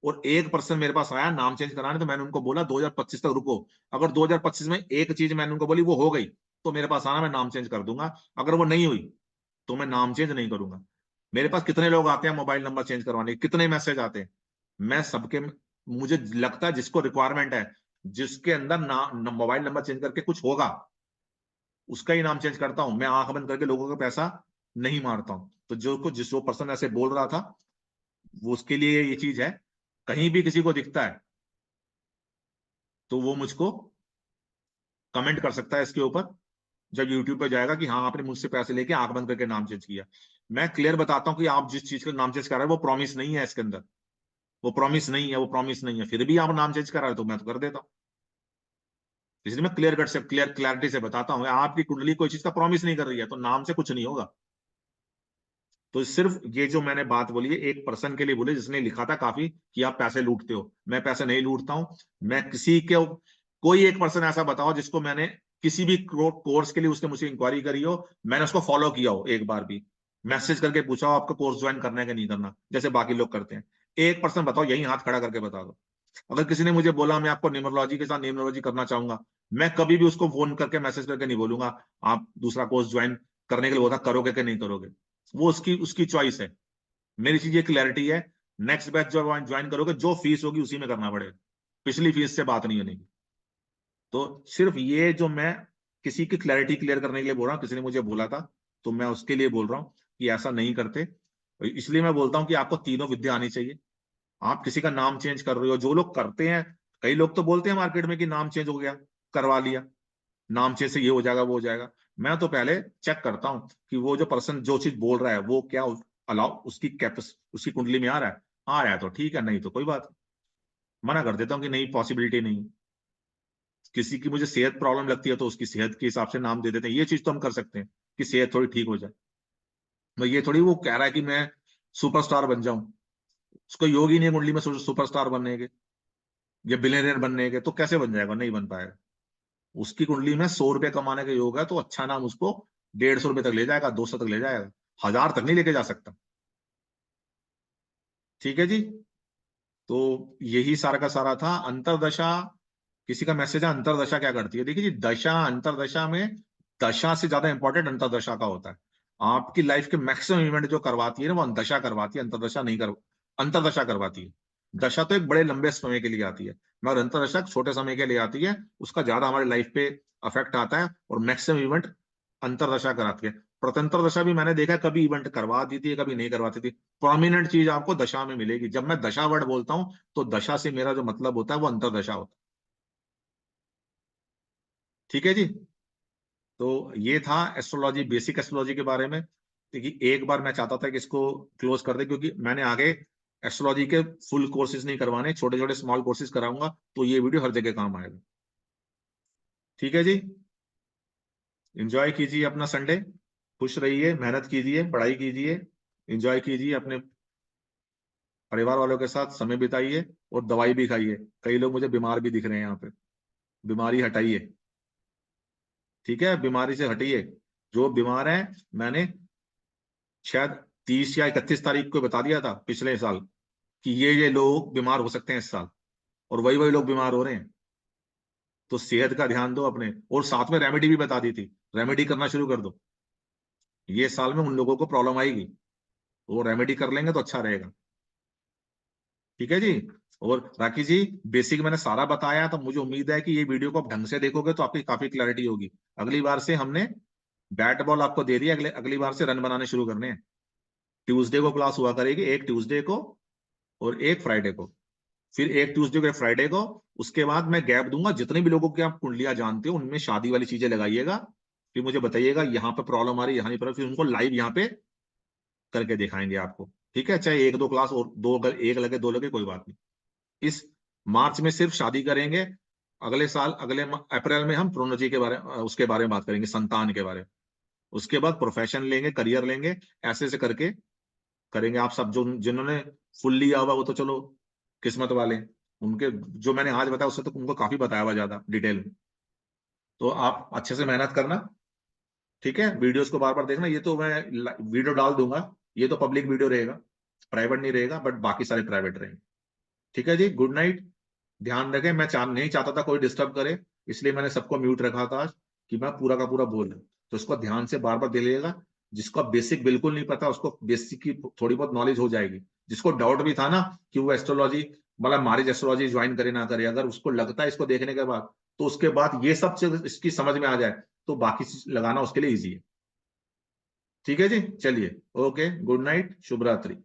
और एक पर्सन मेरे पास आया नाम चेंज कराने, तो मैंने उनको बोला 2025 तक रुको, अगर 2025 में एक चीज मैंने उनको बोली वो हो गई तो मेरे पास आना, मैं नाम चेंज कर दूंगा, अगर वो नहीं हुई तो मैं नाम चेंज नहीं करूंगा। मेरे पास कितने लोग आते हैं मोबाइल नंबर चेंज करवाने, कितने मैसेज आते हैं, मैं सबके, मुझे लगता है जिसको रिक्वायरमेंट है, जिसके अंदर मोबाइल नंबर चेंज करके कुछ होगा, उसका ही नाम चेंज करता हूं। मैं आंख बंद करके लोगों का पैसा नहीं मारता हूं। तो जो पर्सन ऐसे बोल रहा था, वो उसके लिए ये चीज है, कहीं भी किसी को दिखता है तो वो मुझको कमेंट कर सकता है इसके ऊपर, जब यूट्यूब पे जाएगा कि हाँ आपने मुझसे पैसे लेके आंख बंद करके नाम चेंज किया। मैं क्लियर बताता हूँ कि आप जिस चीज का नाम चेंज कर रहे हो वो प्रॉमिस नहीं है इसके अंदर, वो प्रॉमिस नहीं है, वो प्रॉमिस नहीं है, फिर भी आप नाम चेंज कर रहे हो तो मैं तो कर देता हूँ। इसलिए मैं क्लियर कट से क्लैरिटी से बताता हूँ, आपकी कुंडली कोई चीज का प्रॉमिस नहीं कर रही है तो नाम से कुछ नहीं होगा। तो सिर्फ ये जो मैंने बात बोली है एक पर्सन के लिए बोली जिसने लिखा था काफी कि आप पैसे लूटते हो, मैं पैसे नहीं लूटता हूं। मैं किसी के, कोई एक पर्सन ऐसा बताओ जिसको मैंने किसी भी कोर्स के लिए उसने मुझसे इंक्वायरी करी हो, मैंने उसको फॉलो किया हो, एक बार भी मैसेज करके पूछा हो आपका कोर्स ज्वाइन करना है कि नहीं करना, जैसे बाकी लोग करते हैं। एक पर्सन बताओ, यही हाथ खड़ा करके बता दो। अगर किसी ने मुझे बोला मैं आपको न्यूमरोलॉजी के साथ न्यूमरोलॉजी करना चाहूंगा, मैं कभी भी उसको फोन करके मैसेज करके नहीं बोलूंगा आप दूसरा कोर्स ज्वाइन करने के लिए बोला करोगे कि नहीं करोगे, वो उसकी उसकी चॉइस है। मेरी चीज ये क्लैरिटी है, नेक्स्ट बैच जो ज्वाइन करोगे जो फीस होगी उसी में करना पड़ेगा, पिछली फीस से बात नहीं होनी। तो सिर्फ ये जो मैं किसी की क्लैरिटी क्लियर करने के लिए बोल रहा हूँ, किसी ने मुझे बोला था तो मैं उसके लिए बोल रहा हूँ कि ऐसा नहीं करते। इसलिए मैं बोलता हूँ कि आपको तीनों विद्या आनी चाहिए। आप किसी का नाम चेंज कर रहे हो, जो लोग करते हैं, कई लोग तो बोलते हैं मार्केट में कि नाम चेंज हो गया, करवा लिया, नाम चेंज से ये हो जाएगा वो हो जाएगा। मैं तो पहले चेक करता हूँ कि वो जो पर्सन जो चीज बोल रहा है वो क्या अलाउ उसकी उसकी कुंडली में आ रहा है। आ रहा है तो ठीक है, नहीं तो कोई बात, मना कर देता हूँ कि नहीं, पॉसिबिलिटी नहीं। किसी की मुझे सेहत प्रॉब्लम लगती है तो उसकी सेहत के हिसाब से नाम दे देते हैं, ये चीज तो हम कर सकते हैं कि सेहत थोड़ी ठीक हो जाए। मैं ये थोड़ी वो कह रहा है कि मैं सुपरस्टार बन जाऊं, उसको योग ही नहीं है कुंडली में सुपरस्टार बनने के या बिलियनियर बनने के, तो कैसे बन जाएगा, नहीं बन पाएगा। उसकी कुंडली में 100 रुपए कमाने का योग है तो अच्छा नाम उसको 150 रुपए तक ले जाएगा, 200 तक ले जाएगा, 1000 तक नहीं लेके जा सकता। ठीक है जी। तो यही सारा का सारा था। अंतरदशा, किसी का मैसेज है अंतरदशा क्या करती है? देखिए जी, दशा अंतरदशा में दशा से ज्यादा इंपॉर्टेंट अंतरदशा का होता है। आपकी लाइफ के मैक्सिमम इवेंट जो करवाती है ना वो दशा करवाती है, अंतरदशा नहीं कर अंतरदशा करवाती है। दशा तो एक बड़े लंबे समय के लिए आती है, मगर अंतरदशा छोटे समय के लिए आती है, उसका ज्यादा हमारी लाइफ पे अफेक्ट आता है और मैक्सिमम इवेंट अंतरदशा कराती है। प्रतंत्र दशा भी मैंने देखा, कभी इवेंट करवा दी थी, कभी नहीं करवाती थी। प्रोमिनेंट चीज आपको दशा में मिलेगी। जब मैं दशा वर्ड बोलता हूं तो दशा से मेरा जो मतलब होता है वो अंतरदशा होता है। ठीक है जी। तो ये था एस्ट्रोलॉजी, बेसिक एस्ट्रोलॉजी के बारे में। देखिए एक बार मैं चाहता था कि इसको क्लोज कर दे, क्योंकि मैंने आगे एस्ट्रोलॉजी के फुल कोर्सेज नहीं करवाने, छोटे छोटे स्मॉल कोर्सेज कराऊंगा, तो ये वीडियो हर जगह काम आएगा। ठीक है जी। एंजॉय कीजिए अपना संडे, खुश रहिए, मेहनत कीजिए, पढ़ाई कीजिए, एंजॉय कीजिए, अपने परिवार वालों के साथ समय बिताइए और दवाई भी खाइए। कई लोग मुझे बीमार भी दिख रहे हैं यहाँ पे, बीमारी हटाइए। ठीक है, बीमारी से हटिए। जो बीमार है, मैंने शायद 30 या 31 तारीख को बता दिया था पिछले साल कि ये लोग बीमार हो सकते हैं इस साल, और वही वही लोग बीमार हो रहे हैं। तो सेहत का ध्यान दो अपने, और साथ में रेमेडी भी बता दी थी, रेमेडी करना शुरू कर दो। ये साल में उन लोगों को प्रॉब्लम आएगी, वो रेमेडी कर लेंगे तो अच्छा रहेगा। ठीक है जी। और राखी जी, बेसिक मैंने सारा बताया, तो मुझे उम्मीद है कि ये वीडियो को आप ढंग से देखोगे तो आपकी काफी क्लैरिटी होगी। अगली बार से हमने बैट बॉल आपको दे दिया, अगली बार से रन बनाने शुरू करने हैं। ट्यूसडे को क्लास हुआ करेगी, एक ट्यूसडे को और एक फ्राइडे को, फिर एक ट्यूसडे को एक फ्राइडे को। उसके बाद मैं गैप दूंगा, जितने भी लोगों की आप कुंडलियां जानते हो उनमें शादी वाली चीजें लगाइएगा, फिर मुझे बताइएगा यहाँ पे प्रॉब्लम आ रही है, यहाँ नहीं प्रॉब्लम, फिर उनको लाइव यहाँ पे करके दिखाएंगे आपको। ठीक है, चाहे एक दो क्लास और दो, अगर एक लगे दो लगे कोई बात नहीं। इस मार्च में सिर्फ शादी करेंगे। अगले साल अप्रैल में हम प्रोनोलॉजी के बारे उसके बारे में बात करेंगे, संतान के बारे में। उसके बाद प्रोफेशन लेंगे, करियर लेंगे, ऐसे ऐसे करके करेंगे। आप सब जो जिन्होंने फुल लिया हुआ वो तो चलो किस्मत वाले, उनके जो मैंने आज बताया उससे तो उनको काफी बताया हुआ ज्यादा डिटेल में। तो आप अच्छे से मेहनत करना। ठीक है, वीडियोस को बार बार देखना। ये तो मैं वीडियो डाल दूंगा, ये तो पब्लिक वीडियो रहेगा, प्राइवेट नहीं रहेगा, बट बाकी सारे प्राइवेट रहेंगे। ठीक है जी, गुड नाइट। ध्यान रखें, मैं नहीं चाहता था कोई डिस्टर्ब करे, इसलिए मैंने सबको म्यूट रखा था आज, कि मैं पूरा का पूरा बोल रहा हूं। तो इसको ध्यान से बार बार दे लीजिएगा। जिसको बेसिक बिल्कुल नहीं पता उसको बेसिक की थोड़ी बहुत नॉलेज हो जाएगी। जिसको डाउट भी था ना कि वो एस्ट्रोलॉजी मतलब मारिज एस्ट्रोलॉजी ज्वाइन करे ना करे, अगर उसको लगता है इसको देखने के बाद, तो उसके बाद ये सब चीज इसकी समझ में आ जाए तो बाकी चीज लगाना उसके लिए ईजी है। ठीक है जी, चलिए, ओके, गुड नाइट, शुभ रात्रि।